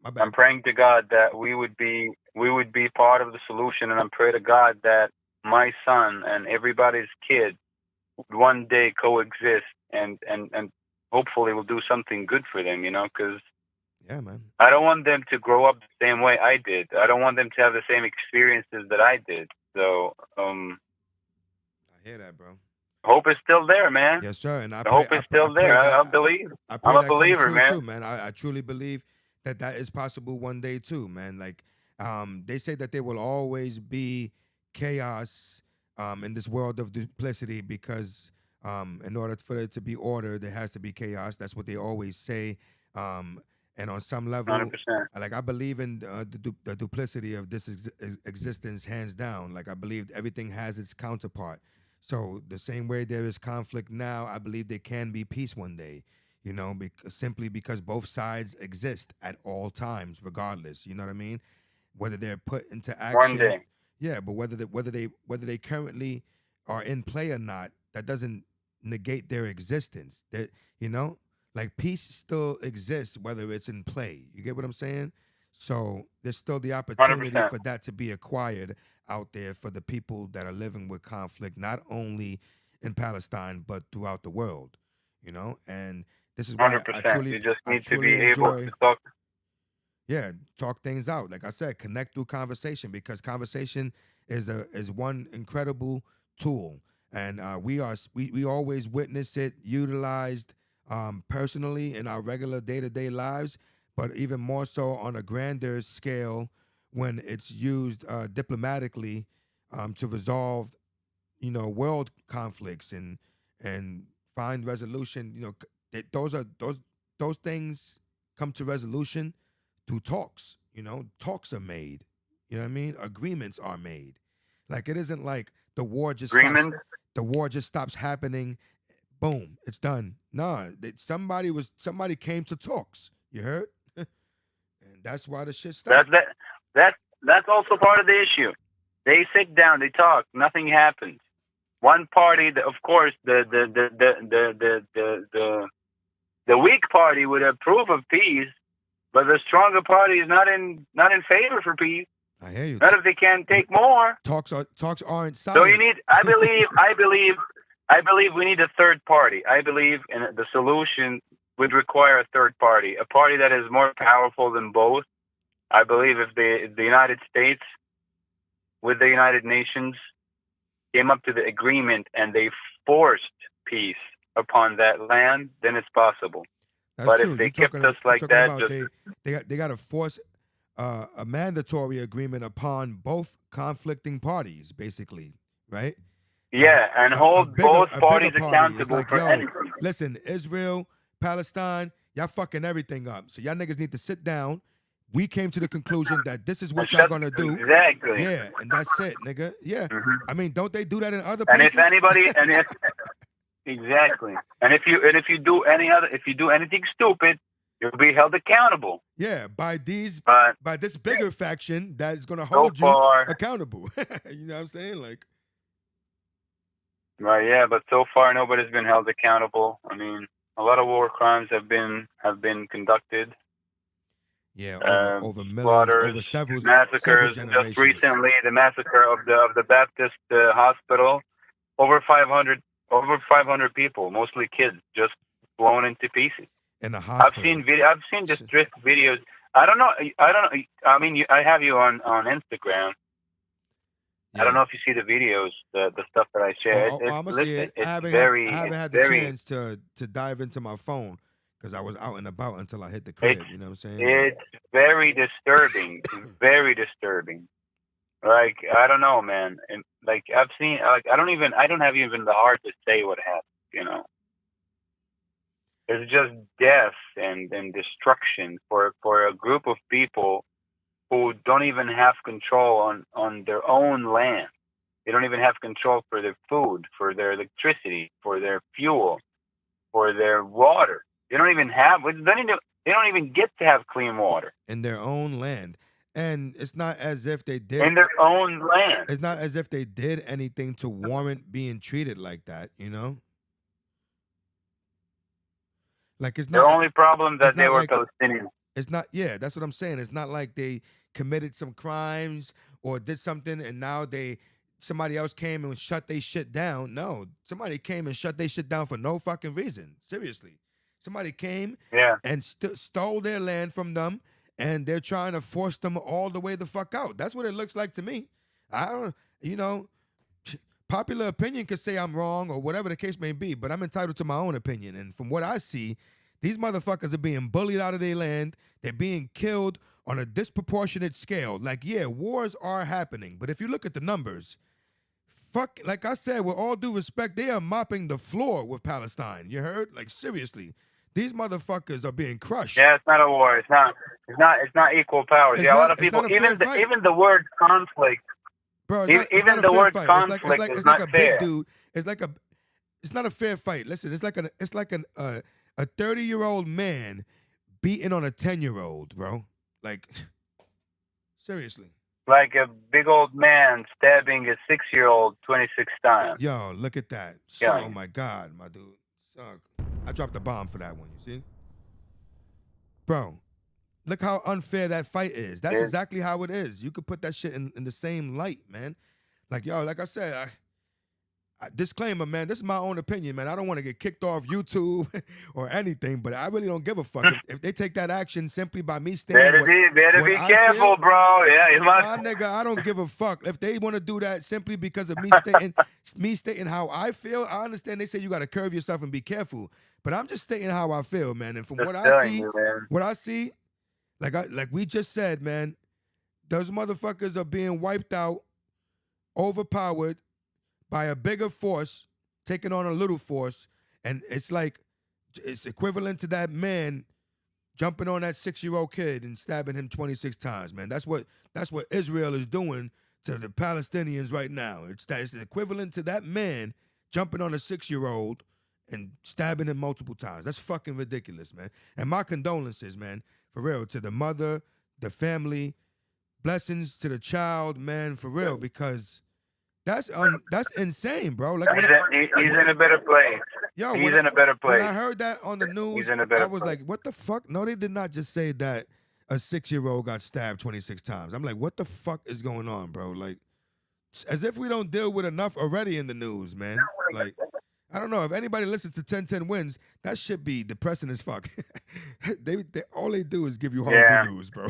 My bad. I'm praying to God that we would be part of the solution, and I'm praying to God that my son and everybody's kid would one day coexist, and hopefully will do something good for them, because yeah, man. I don't want them to grow up the same way I did. I don't want them to have the same experiences that I did. So, I hear that, bro. Hope is still there, man. Yes, sir. And hope is still there. I believe. I'm a believer, man. Too, man. I truly believe that is possible one day too, man. Like, they say that there will always be chaos in this world of duplicity because in order for it to be order, there has to be chaos. That's what they always say. And on some level, 100%. like I believe in the duplicity of this existence, hands down. Like I believe everything has its counterpart. So the same way there is conflict now, I believe there can be peace one day. Simply because both sides exist at all times, regardless. You know what I mean? Whether they're put into action, one day. Yeah, but whether they currently are in play or not, that doesn't negate their existence. That like peace still exists whether it's in play. You get what I'm saying? So there's still the opportunity 100%. for that to be acquired out there for the people that are living with conflict, not only in Palestine but throughout the world. And this is why 100%. You just need to be able to talk. Yeah, talk things out. Like I said, connect through conversation, because conversation is one incredible tool, and we always witness it utilized personally in our regular day-to-day lives, but even more so on a grander scale when it's used diplomatically to resolve, world conflicts and find resolution. Those things come to resolution through talks. Talks are made. You know what I mean? Agreements are made. Like it isn't like the war just stops happening. Boom, it's done. Nah, somebody came to talks. You heard? And that's why the shit stopped. That's also part of the issue. They sit down, they talk, nothing happens. One party, of course, the weak party would approve of peace, but the stronger party is not in favor for peace. I hear you. Not if they can take more. Talks aren't silent. So you need. I believe we need a third party. I believe in the solution would require a third party, a party that is more powerful than both. I believe if the United States, with the United Nations, came up to the agreement and they forced peace upon that land, then it's possible. That's true. If they kept us like that, they got to force a mandatory agreement upon both conflicting parties, basically, right? Yeah, and hold both parties party. It's accountable like, for yo, anything. listen, Israel, Palestine, y'all fucking everything up. So y'all niggas need to sit down. We came to the conclusion that this is what y'all gonna do. Exactly. Yeah, and that's it, nigga. Yeah. I mean, don't they do that in other And places? if anybody, exactly, and if you do anything stupid, you'll be held accountable. Yeah, by this bigger faction that is gonna So hold you far, accountable. You know what I'm saying? Like, right? Yeah, but so far nobody's been held accountable. I mean, a lot of war crimes have been conducted. yeah, over millions, Slaughters, over several massacres. generations. Just recently, the massacre of the Baptist hospital, over 500 people, mostly kids, just blown into pieces. In the hospital. I've seen the strict videos. I don't know. I mean, I have you on Instagram. Yeah. I don't know if you see the videos, the stuff that I share. I'm gonna see it. I haven't had the chance to dive into my phone because I was out and about until I hit the crib. You know what I'm saying? It's very disturbing. Very disturbing. Like, I don't know, man. And like, I've seen. Like, I don't have even the heart to say what happened. You know. It's just death and destruction for a group of people who don't even have control on their own land. They don't even have control for their food, for their electricity, for their fuel, for their water. They don't even get to have clean water. In their own land. And it's not as if they did. In their own land. It's not as if they did anything to warrant being treated like that, you know? Like, it's not. The only problem that they were like, Palestinians. It's not. Yeah, that's what I'm saying. It's not like they committed some crimes or did something and now somebody else came and shut their shit down. No, somebody came and shut their shit down for no fucking reason. Seriously, somebody came and stole their land from them, and they're trying to force them all the way the fuck out. That's what it looks like to me. I don't. You know. Popular opinion could say I'm wrong or whatever the case may be, but I'm entitled to my own opinion. And from what I see, these motherfuckers are being bullied out of their land. They're being killed on a disproportionate scale. Like, yeah, wars are happening, but if you look at the numbers, like I said, with all due respect, they are mopping the floor with Palestine. You heard? Like, seriously, these motherfuckers are being crushed. Yeah, it's not a war. It's not equal powers. A lot of people, even the word conflict. Bro, even the word conflict is not fair. Big dude. It's not a fair fight. Listen, it's like a 30-year-old man beating on a 10-year-old, bro. Like, seriously. Like a big old man stabbing a 6-year-old 26 times. Yo, look at that. Oh my God, my dude. I dropped a bomb for that one, you see? Bro. Look how unfair that fight is. That's exactly how it is. You could put that shit in the same light, man. Like, yo, like I said, disclaimer, man, this is my own opinion, man. I don't want to get kicked off YouTube or anything, but I really don't give a fuck. If they take that action simply by me standing better be careful, bro. Yeah, you must. My nigga, I don't give a fuck. If they want to do that simply because of me stating how I feel, I understand they say you got to curve yourself and be careful. But I'm just stating how I feel, man. And from what I see, like we just said, man, those motherfuckers are being wiped out, overpowered by a bigger force, taking on a little force, and it's equivalent to that man jumping on that 6-year-old kid and stabbing him 26 times, man. That's what Israel is doing to the Palestinians right now. It's the equivalent to that man jumping on a 6-year-old and stabbing him multiple times. That's fucking ridiculous, man. And my condolences, man. For real, to the mother, the family, blessings to the child, man, for real, because that's insane, bro. Like he's in a better place. Yo, he's in a better place. When I heard that on the news, I was like, what the fuck? No, they did not just say that a 6-year-old got stabbed 26 times. I'm like, what the fuck is going on, bro? Like, as if we don't deal with enough already in the news, man. Like, I don't know. If anybody listens to 1010 Wins, that should be depressing as fuck. All they do is give you horrible news, bro.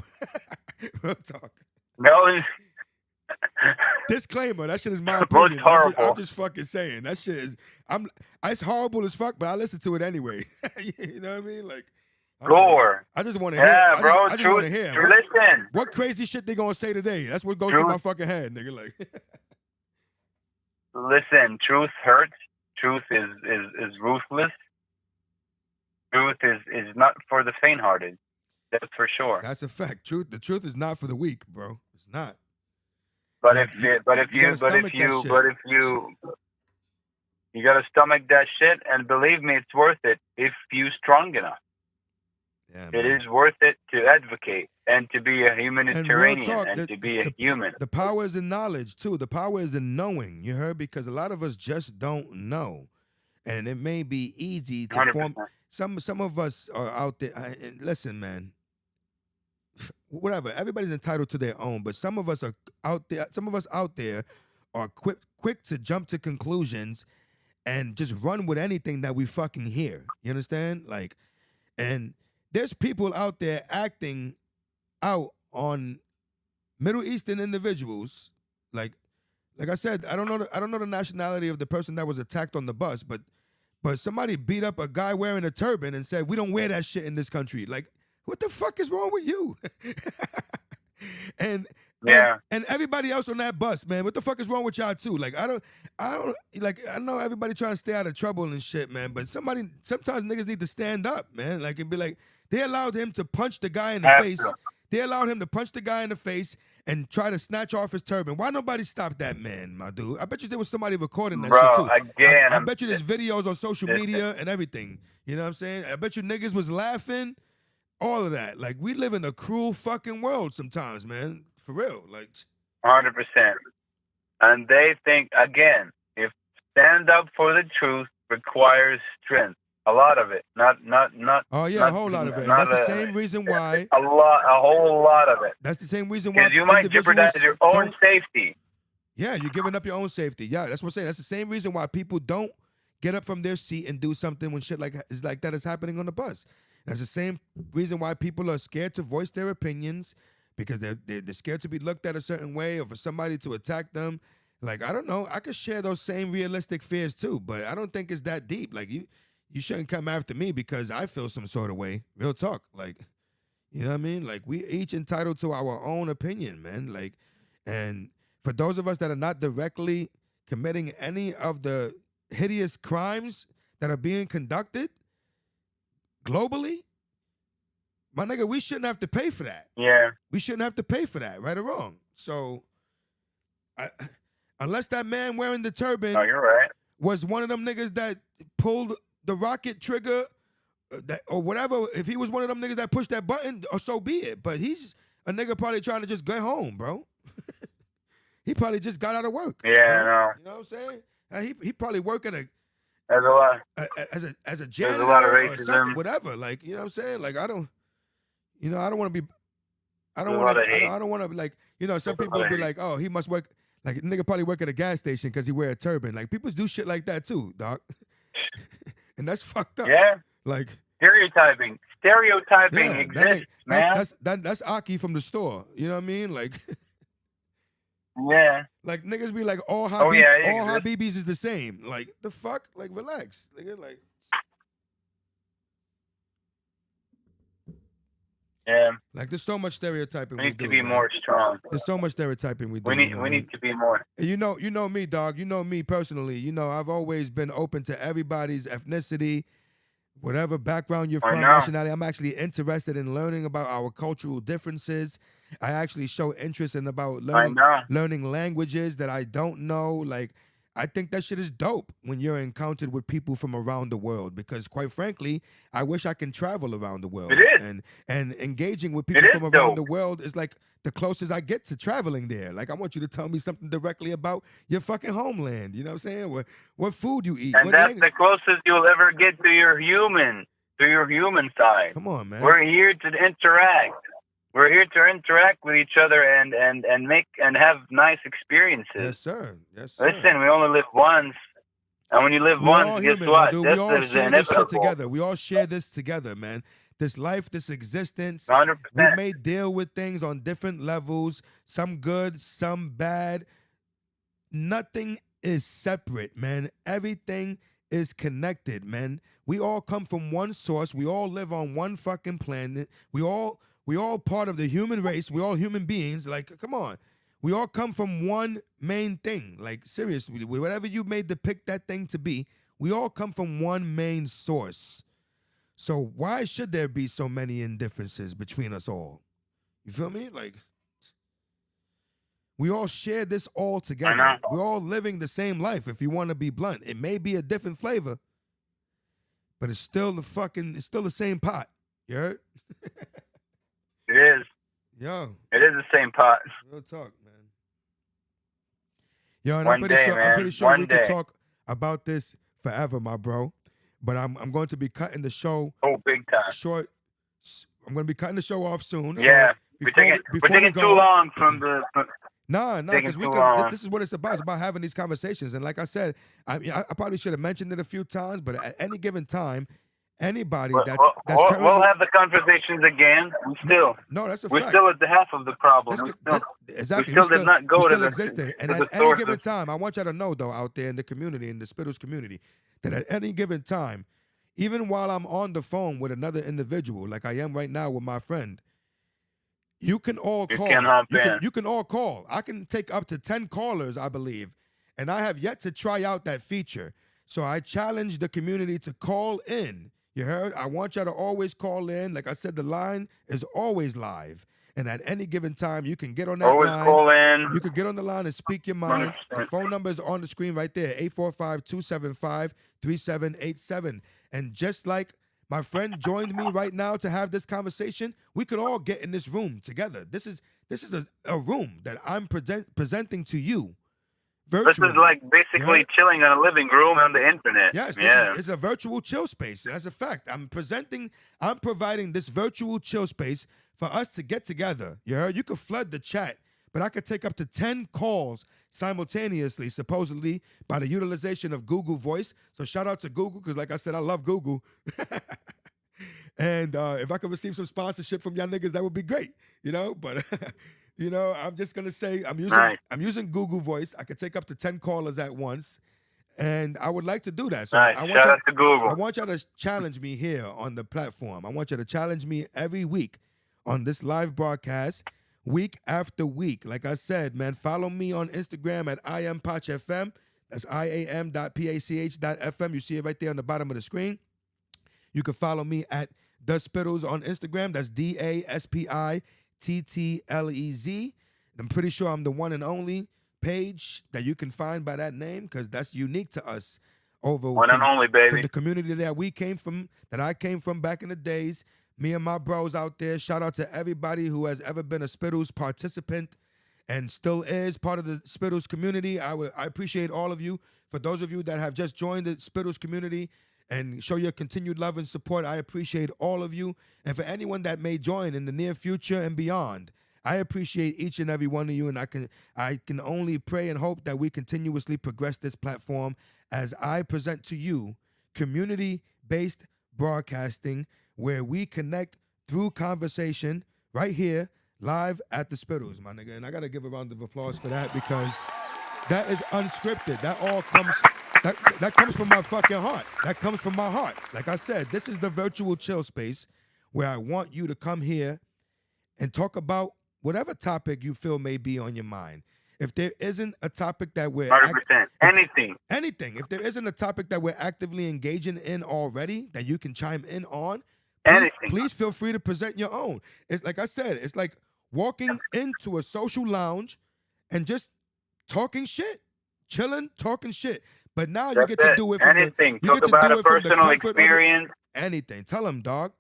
Real talk. No. Disclaimer, that shit is my opinion. I'm just fucking saying. That shit is, it's horrible as fuck, but I listen to it anyway. You know what I mean? Like, gore. I just want to hear. Yeah, bro. I just want to hear. Listen. What crazy shit they gonna say today? That's what goes through my fucking head, nigga. Like, Listen, truth hurts. Truth is ruthless. Truth is not for the faint-hearted. That's for sure. That's a fact. The truth is not for the weak, bro. It's not. But Like, if you gotta stomach that shit, and believe me, it's worth it if you strong enough. Yeah, it man. is worth it to advocate and to be a And real humanitarian talk, and to be a human. The power is in knowledge too. The power is in knowing. You heard? Because a lot of us just don't know, and it may be easy to 100%. form. Some of us are out there. And listen, man. Whatever. Everybody's entitled to their own, but some of us are out there. Some of us out there are quick to jump to conclusions and just run with anything that we fucking hear. You understand? Like, and there's people out there acting out on Middle Eastern individuals. Like I said, I don't know the nationality of the person that was attacked on the bus, but somebody beat up a guy wearing a turban and said, "We don't wear that shit in this country." Like, what the fuck is wrong with you? and everybody else on that bus, man, what the fuck is wrong with y'all too? Like, I don't like, I know everybody trying to stay out of trouble and shit, man, but sometimes niggas need to stand up, man. Like, and be like, they allowed him to punch the guy in the face. They allowed him to punch the guy in the face and try to snatch off his turban. Why nobody stopped that man, my dude? I bet you there was somebody recording that shit too. Again, I bet you there's videos on social media and everything. You know what I'm saying? I bet you niggas was laughing. All of that. Like, we live in a cruel fucking world sometimes, man. For real. Like, 100%. And they think, again, if stand up for the truth requires strength. A lot of it. Not. Oh yeah, not, a whole lot of it. And that's the same reason why. A whole lot of it. That's the same reason why. Because you might jeopardize your own safety. Yeah, you're giving up your own safety. Yeah, that's what I'm saying. That's the same reason why people don't get up from their seat and do something when shit like that is happening on the bus. That's the same reason why people are scared to voice their opinions, because they're scared to be looked at a certain way or for somebody to attack them. Like, I don't know. I could share those same realistic fears too, but I don't think it's that deep. Like, you shouldn't come after me because I feel some sort of way. Real talk. Like, you know what I mean? Like, we each entitled to our own opinion, man. Like, and for those of us that are not directly committing any of the hideous crimes that are being conducted globally, my nigga, we shouldn't have to pay for that. Yeah. We shouldn't have to pay for that, right or wrong. So, unless that man wearing the turban you're right. was one of them niggas that pulled the rocket trigger or whatever, if he was one of them niggas that pushed that button, or so be it. But he's a nigga probably trying to just get home, bro. He probably just got out of work. Yeah, I know. You know what I'm saying? He probably work at There's a lot. as a janitor There's a lot of or something, racism. whatever. Like, you know what I'm saying? Like, I don't want to be. I There's don't a lot want of to. hate. I don't want to be like, some There's a lot people of be hate. like, oh, he must work. Like, nigga probably work at a gas station because he wear a turban. Like, people do shit like that too, dog. And that's fucked up. Yeah. Like, Stereotyping yeah, exists, man. That's Aki from the store. You know what I mean? Like, Yeah. like niggas be like, all Oh, yeah, it all exists. Habibis is the same. Like, the fuck? Like, relax. Nigga, like. Yeah. Like, there's so much stereotyping We we need do, to be man. more strong. There's so much stereotyping we do. We you know what I mean? need to be more. And you know me, dog. You know me personally. You know, I've always been open to everybody's ethnicity, whatever background you're I from, know. nationality. I'm actually interested in learning about our cultural differences. I actually show interest in about learning languages that I don't know. Like, I think that shit is dope when you're encountered with people from around the world, because quite frankly, I wish I can travel around the world. It is. And engaging with people It is from around dope. the world is like the closest I get to traveling there. Like, I want you to tell me something directly about your fucking homeland. You know what I'm saying? What food you eat. And what that's language. the closest you'll ever get to your human side. Come on, man. We're here to interact. We're here to interact with each other and make and have nice experiences. Yes, sir. Yes, sir. Listen, we only live once. And when you live We all once, guess human, my what? dude. This We all is share this shit inevitable. together. We all share this together, man. This life, this existence. 100%. We may deal with things on different levels, some good, some bad. Nothing is separate, man. Everything is connected, man. We all come from one source. We all live on one fucking planet. We all part of the human race. We all human beings. Like, come on. We all come from one main thing. Like, seriously, whatever you may depict that thing to be, we all come from one main source. So why should there be so many indifferences between us all? You feel me? Like, we all share this all together. We're all living the same life, if you want to be blunt. It may be a different flavor, but it's still the same pot. You heard? It is. Yo. It is the same pot. Real talk, man. Yo, and One I'm pretty day, sure man. we could talk about this forever, my bro. But I'm going to be cutting the show big time. short. I'm going to be cutting the show off soon. Yeah. So we're taking too long from the... Nah, because this is what it's about. It's about having these conversations. And like I said, I probably should have mentioned it a few times, but at any given time, anybody that's currently... We'll have the conversations again. That's a fact. We're still at the half of the problem. Exactly. We still did not go to the existing. And at any given time, I want y'all to know, though, out there in the community, in the Spittlez community, that at any given time, even while I'm on the phone with another individual, like I am right now with my friend, you can all call. You can all call. I can take up to 10 callers, I believe, and I have yet to try out that feature. So I challenge the community to call in. You heard? I want y'all to always call in. Like I said, the line is always live. And at any given time, you can get on that line. Always call in. You can get on the line and speak your mind. The phone number is on the screen right there, 845-275-3787. And just like my friend joined me right now to have this conversation, we could all get in this room together. This is a room that I'm presenting to you virtually. This is like basically chilling in a living room on the internet. Yes, it's a virtual chill space. That's a fact. I'm providing this virtual chill space for us to get together. You heard? You could flood the chat, but I could take up to 10 calls simultaneously, supposedly, by the utilization of Google Voice. So shout out to Google, because like I said, I love Google. And if I could receive some sponsorship from y'all niggas, that would be great, But, I'm just going to say I'm using Google Voice. I could take up to 10 callers at once. And I would like to do that. So shout out to Google. I want y'all to challenge me here on the platform. I want you to challenge me every week on this live broadcast, week after week. Like I said, man, follow me on Instagram at IamPachFM. That's IAM.PACH.FM. You see it right there on the bottom of the screen. You can follow me at The Spittlez on Instagram. That's DASPITTLEZ. I'm pretty sure I'm the one and only page that you can find by that name, because that's unique to us one and only, baby. From the community that I came from back in the days. Me and my bros out there, shout out to everybody who has ever been a Spittlez participant and still is part of the Spittlez community. I appreciate all of you. For those of you that have just joined the Spittlez community and show your continued love and support, I appreciate all of you. And for anyone that may join in the near future and beyond, I appreciate each and every one of you, and I can only pray and hope that we continuously progress this platform as I present to you community-based broadcasting, where we connect through conversation right here, live at the Spittlez, my nigga. And I got to give a round of applause for that, because that is unscripted. That all comes, that comes from my fucking heart. That comes from my heart. Like I said, this is the virtual chill space where I want you to come here and talk about whatever topic you feel may be on your mind. If there isn't a topic that we're... 100%. Anything. If there isn't a topic that we're actively engaging in already that you can chime in on, please feel free to present your own. It's like I said, it's like walking into a social lounge and just talking shit, chilling, talking shit. But now you get to do it from anything. Talk about a personal experience. Anything. Tell them, dog.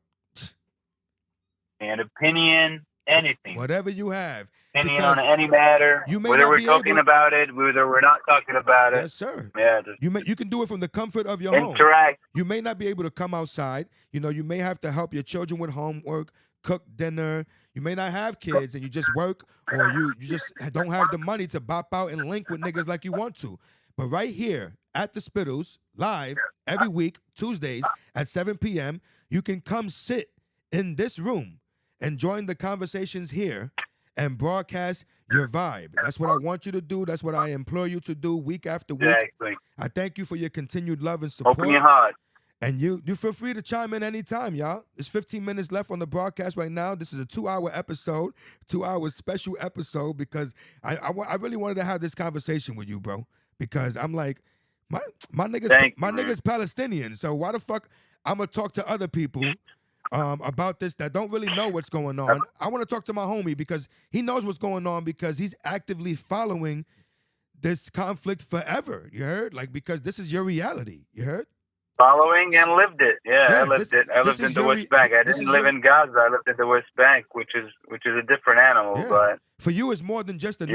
An opinion, anything. Whatever you have. Opinion on any matter. Whether we're talking about it, whether we're not talking about it. Yes, sir. Yeah. You can do it from the comfort of your home. Interact. You may not be able to come outside. You may have to help your children with homework, cook dinner. You may not have kids and you just work, or you just don't have the money to bop out and link with niggas like you want to. But right here at the Spittlez, live every week, Tuesdays at 7 p.m., you can come sit in this room and join the conversations here and broadcast your vibe. That's what I want you to do. That's what I implore you to do week after week. Exactly. I thank you for your continued love and support. Open your heart. And you feel free to chime in anytime, y'all. There's 15 minutes left on the broadcast right now. This is a 2-hour episode, 2-hour special episode, because I really wanted to have this conversation with you, bro. Because I'm like, my nigga's Palestinian, so why the fuck I'm gonna talk to other people about this that don't really know what's going on? I want to talk to my homie because he knows what's going on because he's actively following this conflict forever. You heard? Like, because this is your reality. You heard? Following and lived it. Yeah, I lived this- it. I this lived in is the your West Bank. I this didn't is live your- in Gaza. I lived in the West Bank, which is a different animal. Yeah. But For you, it's more than just a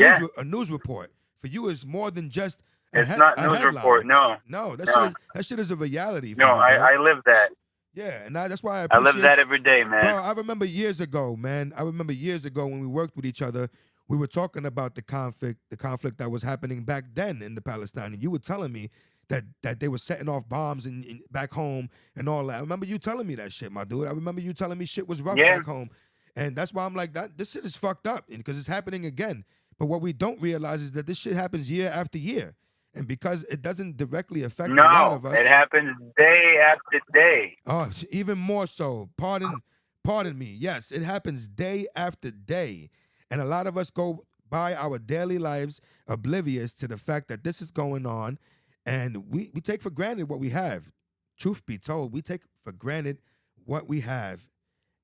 news report. For you, it's more than just it's not a news headline. report. No, No, No. That shit is a reality. For no. you, bro. I live that. Yeah, and that's why I I appreciate live that every day, man. Bro, I remember years ago, man. I remember years ago when we worked with each other, we were talking about the conflict that was happening back then in the Palestine. And you were telling me that they were setting off bombs in back home and all that. I remember you telling me that shit, my dude. I remember you telling me shit was rough Yeah. back home. And that's why I'm like, this shit is fucked up because it's happening again. But what we don't realize is that this shit happens year after year. And because it doesn't directly affect a lot No, of us. it happens day after day. Oh, even more so. Pardon me. Yes, it happens day after day. And a lot of us go by our daily lives oblivious to the fact that this is going on. And we take for granted what we have. Truth be told, we take for granted what we have.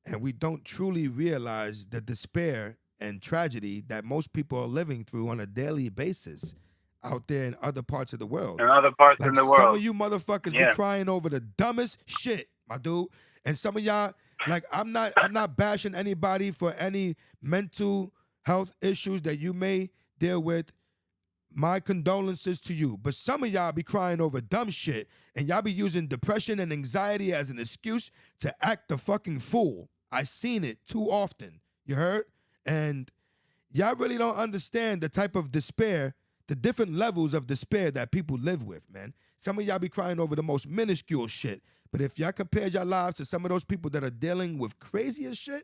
And we don't truly realize the despair and tragedy that most people are living through on a daily basis out there in other parts of the world. In other parts Like in the some world. of you motherfuckers Yeah. be crying over the dumbest shit, my dude. And some of y'all, like, I'm not bashing anybody for any mental health issues that you may deal with. My condolences to you. But some of y'all be crying over dumb shit, and y'all be using depression and anxiety as an excuse to act the fucking fool. I seen it too often. You heard? And y'all really don't understand the type of despair, the different levels of despair that people live with, man. Some of y'all be crying over the most minuscule shit. But if y'all compared your lives to some of those people that are dealing with crazier shit,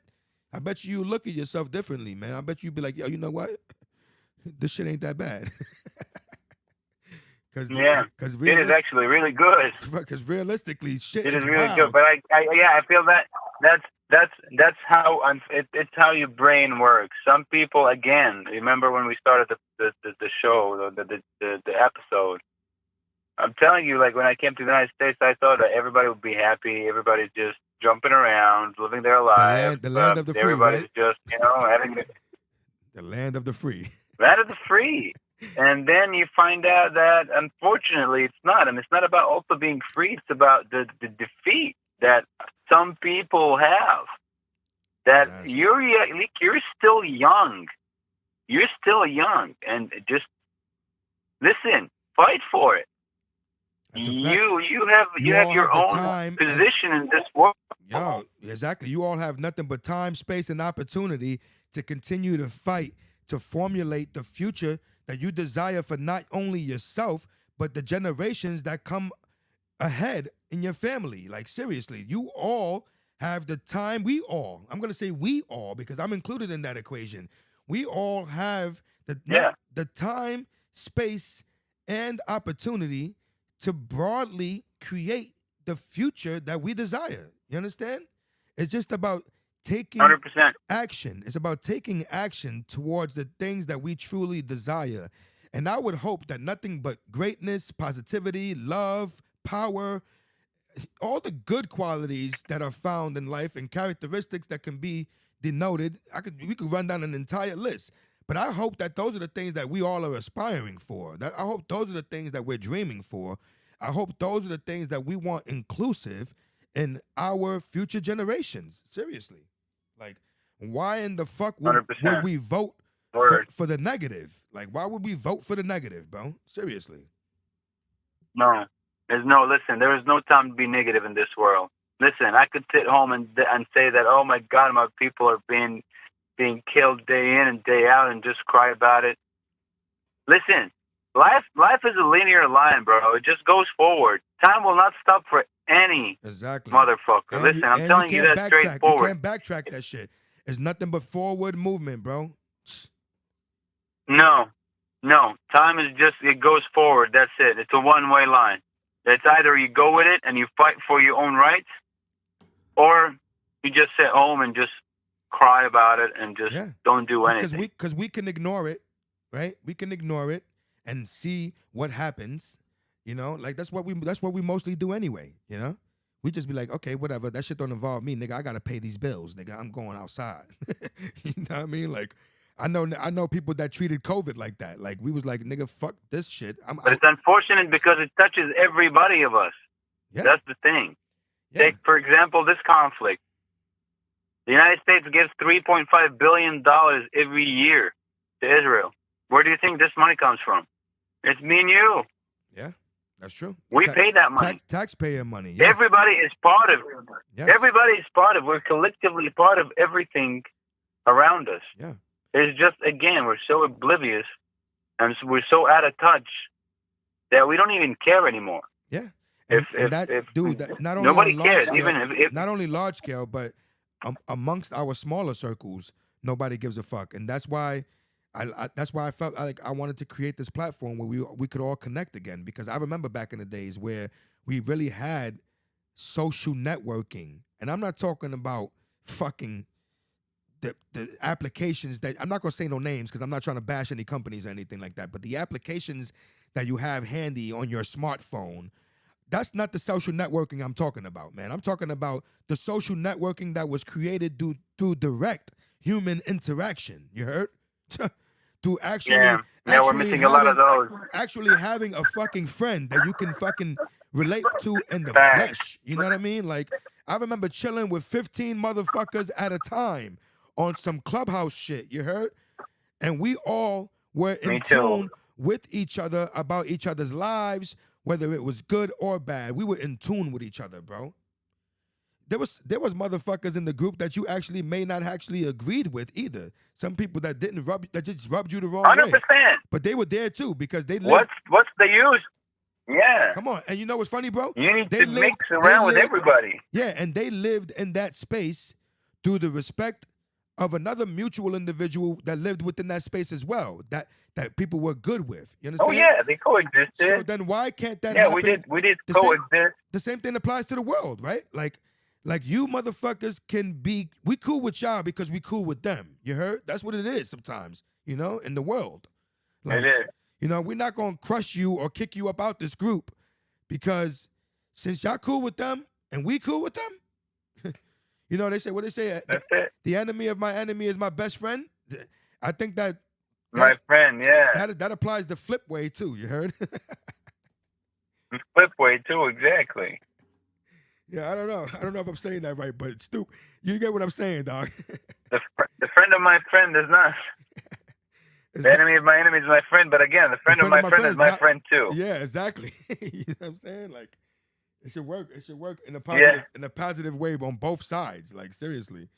I bet you look at yourself differently, man. I bet you be like, yo, you know what? This shit ain't that bad. Yeah, it is actually really good. Because realistically, shit It is is really wild. good. But I feel that's how it's how your brain works. Some people, again, remember when we started the show, the episode. I'm telling you, like when I came to the United States, I thought that everybody would be happy. Everybody's just jumping around, living their lives. The land of the free, everybody's right? just having The land of the free. land of the free. And then you find out that, unfortunately, it's not. And it's not about also being free. It's about the defeat that some people have. That Yes. you're still young. You're still young. And just listen, fight for it. That's a fact. You have all your have the own time and- position in this world. Yo, exactly. You all have nothing but time, space, and opportunity to continue to fight to formulate the future that you desire for not only yourself, but the generations that come ahead in your family. Like, seriously, you all have the time. I'm going to say we all, because I'm included in that equation. We all have the time, space, and opportunity to broadly create the future that we desire. You understand? It's just about taking 100%. action. It's about taking action towards the things that we truly desire. And I would hope that nothing but greatness, positivity, love, power, all the good qualities that are found in life and characteristics that can be denoted, we could run down an entire list. But I hope that those are the things that we all are aspiring for. I hope those are the things that we're dreaming for. I hope those are the things that we want inclusive in our future generations. Seriously. Like, why in the fuck would 100%. we vote Word. for the negative? Like, why would we vote for the negative, bro? Seriously. No. Listen, there is no time to be negative in this world. Listen, I could sit home and say that, oh my God, my people are being killed day in and day out and just cry about it. Listen, life is a linear line, bro. It just goes forward. Time will not stop for any motherfucker. And Listen, I'm telling you that straightforward. You can't backtrack that shit. It's nothing but forward movement, bro. No. Time is just, it goes forward. That's it. It's a one-way line. It's either you go with it and you fight for your own rights, or you just sit home and just cry about it and just don't do anything. Because we can ignore it, right? We can ignore it and see what happens. You know, like that's what we mostly do anyway. You know, we just be like, okay, whatever. That shit don't involve me, nigga. I gotta pay these bills, nigga. I'm going outside. You know what I mean? Like, I know people that treated COVID like that. Like, we was like, nigga, fuck this shit. But it's unfortunate because it touches everybody of us. Yeah. That's the thing. Yeah. Take, for example, this conflict. The United States gives $3.5 billion every year to Israel. Where do you think this money comes from? It's me and you. Yeah, that's true. We pay that money. Taxpayer money. Yes. Everybody is part of it. Yes. Everybody is part of it. We're collectively part of everything around us. Yeah. It's just, again, we're so oblivious and we're so out of touch that we don't even care anymore. Yeah. Not only nobody on large cares. scale, Even if not only large scale, but amongst our smaller circles, nobody gives a fuck, and that's why I felt like I wanted to create this platform where we could all connect again, because I remember back in the days where we really had social networking, and I'm not talking about fucking the applications that, I'm not gonna say no names because I'm not trying to bash any companies or anything like that, but the applications that you have handy on your smartphone. That's not the social networking I'm talking about, man. I'm talking about the social networking that was created through direct human interaction. You heard? To actually, we're missing a lot of those. Actually having a fucking friend that you can fucking relate to in the flesh. You know what I mean? Like, I remember chilling with 15 motherfuckers at a time on some Clubhouse shit. You heard? And we all were in tune with each other about each other's lives, whether it was good or bad. We were in tune with each other, bro. There was motherfuckers in the group that you actually may not actually agreed with either. Some people that just rubbed you the wrong 100%. way. But they were there too because they lived. What's the use? Yeah. Come on. And you know what's funny, bro? You need to mix around with everybody. Yeah, and they lived in that space through the respect of another mutual individual that lived within that space as well, that people were good with. You understand? Oh yeah, they coexisted. So then why can't that happen? Yeah, we did coexist. The same thing applies to the world, right? Like you motherfuckers we cool with y'all because we cool with them. You heard? That's what it is sometimes, you know, in the world. Like, it is. You know, we're not going to crush you or kick you up out this group because since y'all cool with them and we cool with them, you know, That's it. The enemy of my enemy is my best friend. I think that my friend, yeah. That applies the flip way too, you heard? Flip way too, exactly. Yeah, I don't know if I'm saying that right, but stupid. You get what I'm saying, dog. The friend of my friend is not. The enemy of my enemy is my friend, but again, the friend of my friend is my friend too. Yeah, exactly. You know what I'm saying? Like, it should work. It should work in a positive way on both sides. Like, seriously.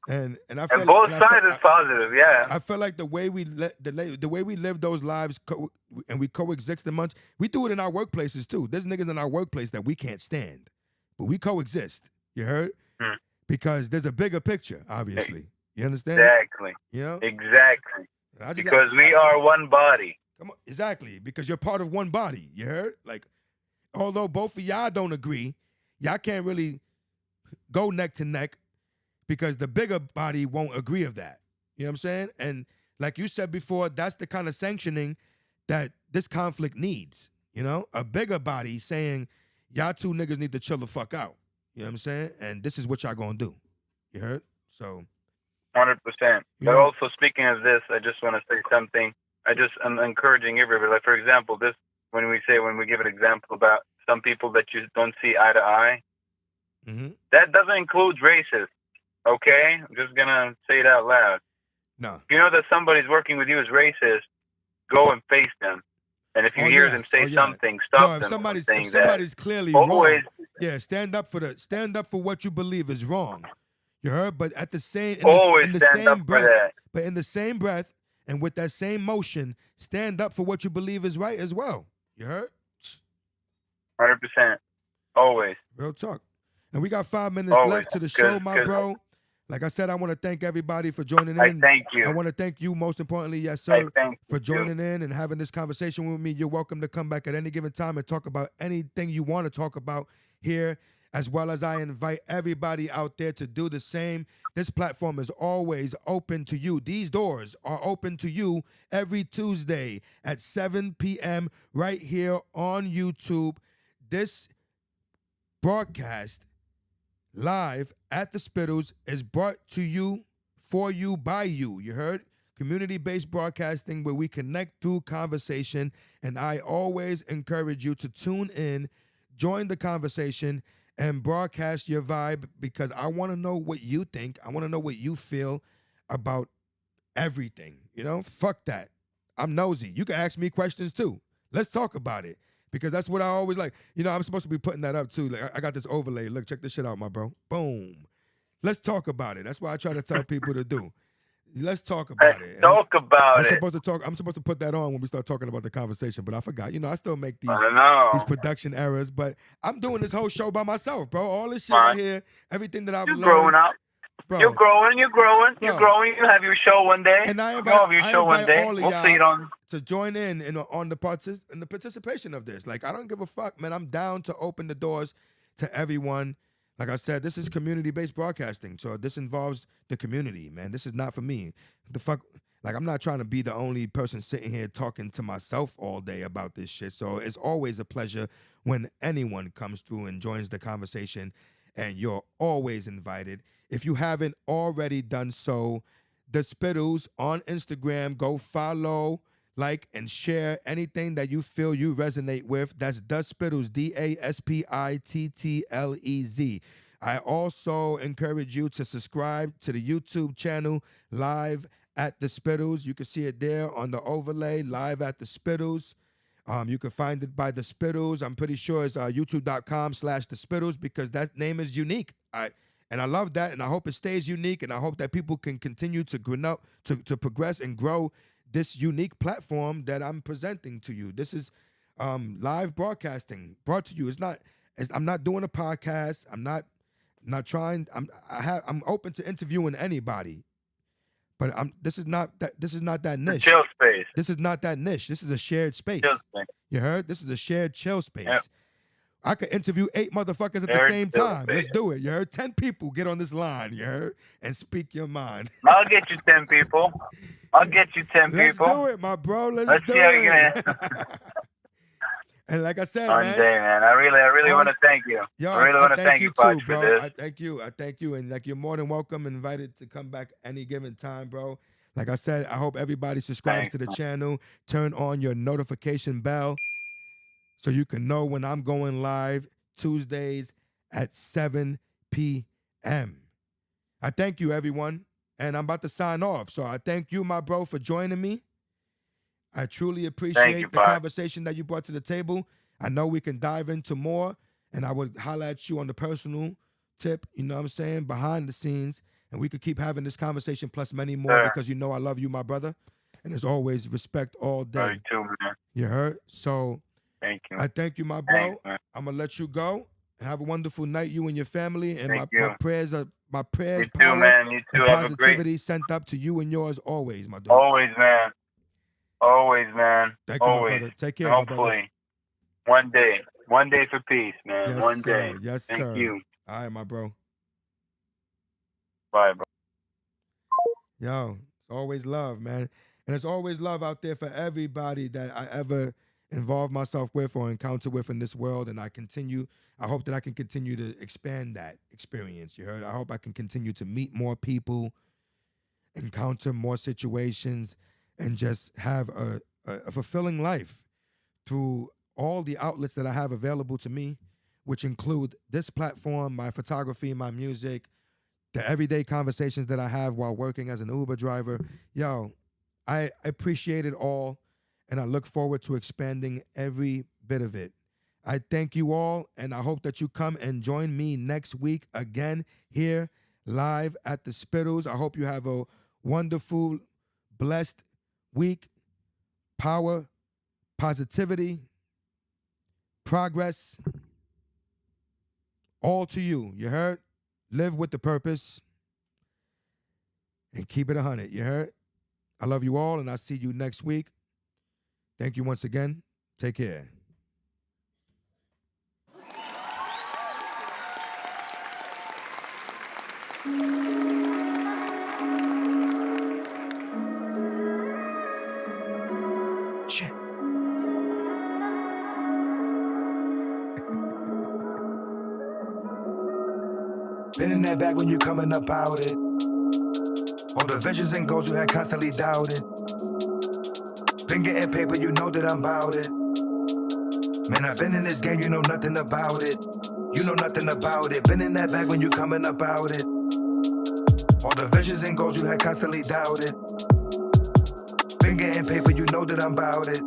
And I feel both sides is positive. Yeah. I feel like the way we live those lives and we coexist amongst, we do it in our workplaces too. There's niggas in our workplace that we can't stand, but we coexist. You heard? Because there's a bigger picture, obviously. You understand? Exactly. You know? Exactly. Because we are one body. Come on, exactly. Because you're part of one body. You heard? Like, although both of y'all don't agree, y'all can't really go neck to neck because the bigger body won't agree of that. You know what I'm saying? And like you said before, that's the kind of sanctioning that this conflict needs. You know? A bigger body saying, y'all two niggas need to chill the fuck out. You know what I'm saying? And this is what y'all gonna do. You heard? So 100%. But also, speaking of this, I just want to say something. I'm encouraging everybody. Like, for example, this, when we give an example about some people that you don't see eye to eye, that doesn't include racists, okay? I'm just going to say it out loud. No. If you know that somebody's working with you as racist, go and face them. And if you hear them say something, stop them. If somebody's clearly wrong, stand up for what you believe is wrong. You heard? But at the same in the same breath and with that same motion, stand up for what you believe is right as well. You heard? 100%. Always. Real talk. And we got 5 minutes left to the show, my bro. Like I said, I want to thank everybody for joining I in. thank you. I want to thank you most importantly, yes, I sir, thank for you, too. joining in and having this conversation with me. You're welcome to come back at any given time and talk about anything you want to talk about here, as well as I invite everybody out there to do the same. This platform is always open to you. These doors are open to you every Tuesday at 7 p.m. right here on YouTube. This broadcast live at the Spittlez is brought to you, for you, by you. You heard? Community-based broadcasting where we connect through conversation, and I always encourage you to tune in, join the conversation, and broadcast your vibe, because I want to know what you think. I want to know what you feel about everything. You know, fuck that. I'm nosy. You can ask me questions too. Let's talk about it, because that's what I always like. You know, I'm supposed to be putting that up too. Like, I got this overlay. Look, check this shit out, my bro. Boom. Let's talk about it. That's what I try to tell people to do. Let's talk about it. Talk about I'm it. supposed to talk. I'm supposed to put that on when we start talking about the conversation, but I forgot. You know, I still make these I know. production errors, but I'm doing this whole show by myself, bro. All this shit Fine. right here, everything that I've You're learned. growing up. Bro. You're growing. You're growing. Bro. You're growing. You have your show one day. And I You'll invite, have your show one day. all of We'll see it y'all on. to join in on the participation of this. Like, I don't give a fuck, man. I'm down to open the doors to everyone. Like I said, this is community-based broadcasting, so this involves the community, man. This is not for me. The fuck, like, I'm not trying to be the only person sitting here talking to myself all day about this shit. So it's always a pleasure when anyone comes through and joins the conversation, and you're always invited. If you haven't already done so, the Spittlez on Instagram, go follow, like, and share anything that you feel you resonate with. That's the Spittlez, DASPITTLEZ. I also encourage you to subscribe to the YouTube channel, Live at the Spittlez. You can see it there on the overlay, Live at the Spittlez. You can find it by the Spittlez. I'm pretty sure it's youtube.com/the Spittlez, because that name is unique. And I love that, and I hope it stays unique, and I hope that people can continue to grow to progress and grow this unique platform that I'm presenting to you. This is live broadcasting brought to you. I'm not doing a podcast. I'm not trying. I'm open to interviewing anybody, but this is not that niche. Chill space. This is not that niche. This is a shared space. Chill space. You heard? This is a shared chill space. Yep. I could interview 8 motherfuckers at the Shared same chill time. space. Let's do it. You heard? 10 people get on this line. You heard? And speak your mind. I'll get you 10 people. I'll get you 10 Let's people. do it, my bro. Let's do see how it. you can. And like I said, One man. day, man. I really want to thank you. Yo, I really want to thank you, Poch, too, for bro. this. I thank you. And like, you're more than welcome, invited to come back any given time, bro. Like I said, I hope everybody subscribes to the channel. Turn on your notification bell so you can know when I'm going live Tuesdays at 7 p.m. I thank you, everyone. And I'm about to sign off. So I thank you, my bro, for joining me. I truly appreciate the conversation that you brought to the table. I know we can dive into more, and I would holler at you on the personal tip, you know what I'm saying, behind the scenes, and we could keep having this conversation plus many more, because you know I love you, my brother, and there's always respect all day. Love you too, man. You heard? So thank you. I thank you, my bro. Thanks, man. I'm going to let you go. Have a wonderful night, you and your family, and my prayers, You power, too, man. You too. and Have a great. positivity sent up to you and yours always, my dog. Always, man. Always, man. Thank you, Always. my brother. Take care, my brother. Hopefully. One day for peace, man. Yes, One sir. day. Yes, Thank sir. you. All right, my bro. Bye, bro. Yo, it's always love, man. And it's always love out there for everybody that I ever involve myself with or encounter with in this world. And I hope that I can continue to expand that experience. You heard? I hope I can continue to meet more people, encounter more situations, and just have a fulfilling life through all the outlets that I have available to me, which include this platform, my photography, my music, the everyday conversations that I have while working as an Uber driver. Yo, I appreciate it all, and I look forward to expanding every bit of it. I thank you all, and I hope that you come and join me next week again here live at the Spittlez. I hope you have a wonderful, blessed week. Power, positivity, progress, all to you. You heard? Live with the purpose. and keep it 100. You heard? I love you all, and I'll see you next week. Thank you once again. Take care. Shit. Been in that bag when you coming up out it. All the visions and goals you had constantly doubted. Been getting paper, you know that I'm about it. Man, I've been in this game, you know nothing about it. You know nothing about it. Been in that bag when you coming up out it. All the visions and goals you had constantly doubted. Been getting paper, you know that I'm about it.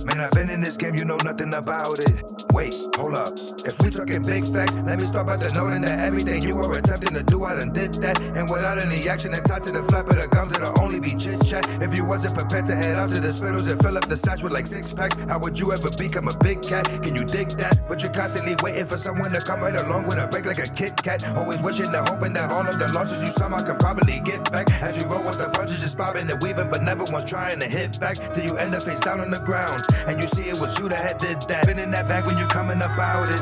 Man, I've been in this game, you know nothing about it. Wait, hold up. If we talking big facts, let me start by the noting that everything you were attempting to do, I done did that. And without any action and tied to the flap of the gums, it'll only be chit-chat. If you wasn't prepared to head out to the Spittlez and fill up the stash with like 6 packs, how would you ever become a big cat? Can you dig that? But you're constantly waiting for someone to come right along with a break like a Kit Kat. Always wishing and hoping that all of the losses you somehow can probably get back. As you roll with the punches, just bobbing and weaving, but never once trying to hit back. Till you end up face down on the ground, and you see it was you that had did that. Been in that bag when you coming up out it.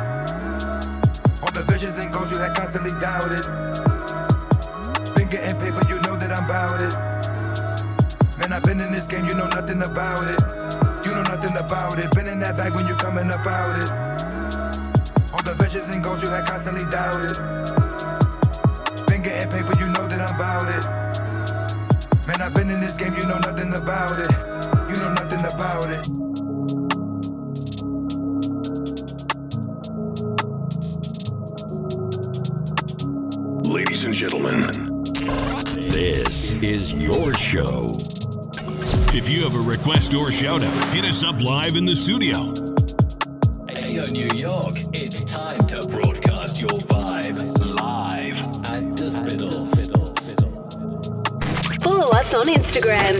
All the visions and goals you had constantly doubted. Been getting paper, you know that I'm about it. Man, I've been in this game, you know nothing about it. You know nothing about it. Been in that bag when you coming up out it. All the visions and goals you had constantly doubted. Been getting paper, you know that I'm about it. Man, I've been in this game, you know nothing about it. You know nothing about it. Ladies and gentlemen, this is your show. If you have a request or shout out, hit us up live in the studio. Hey, New York, it's time to broadcast your vibe live at the Spittlez. Follow us on Instagram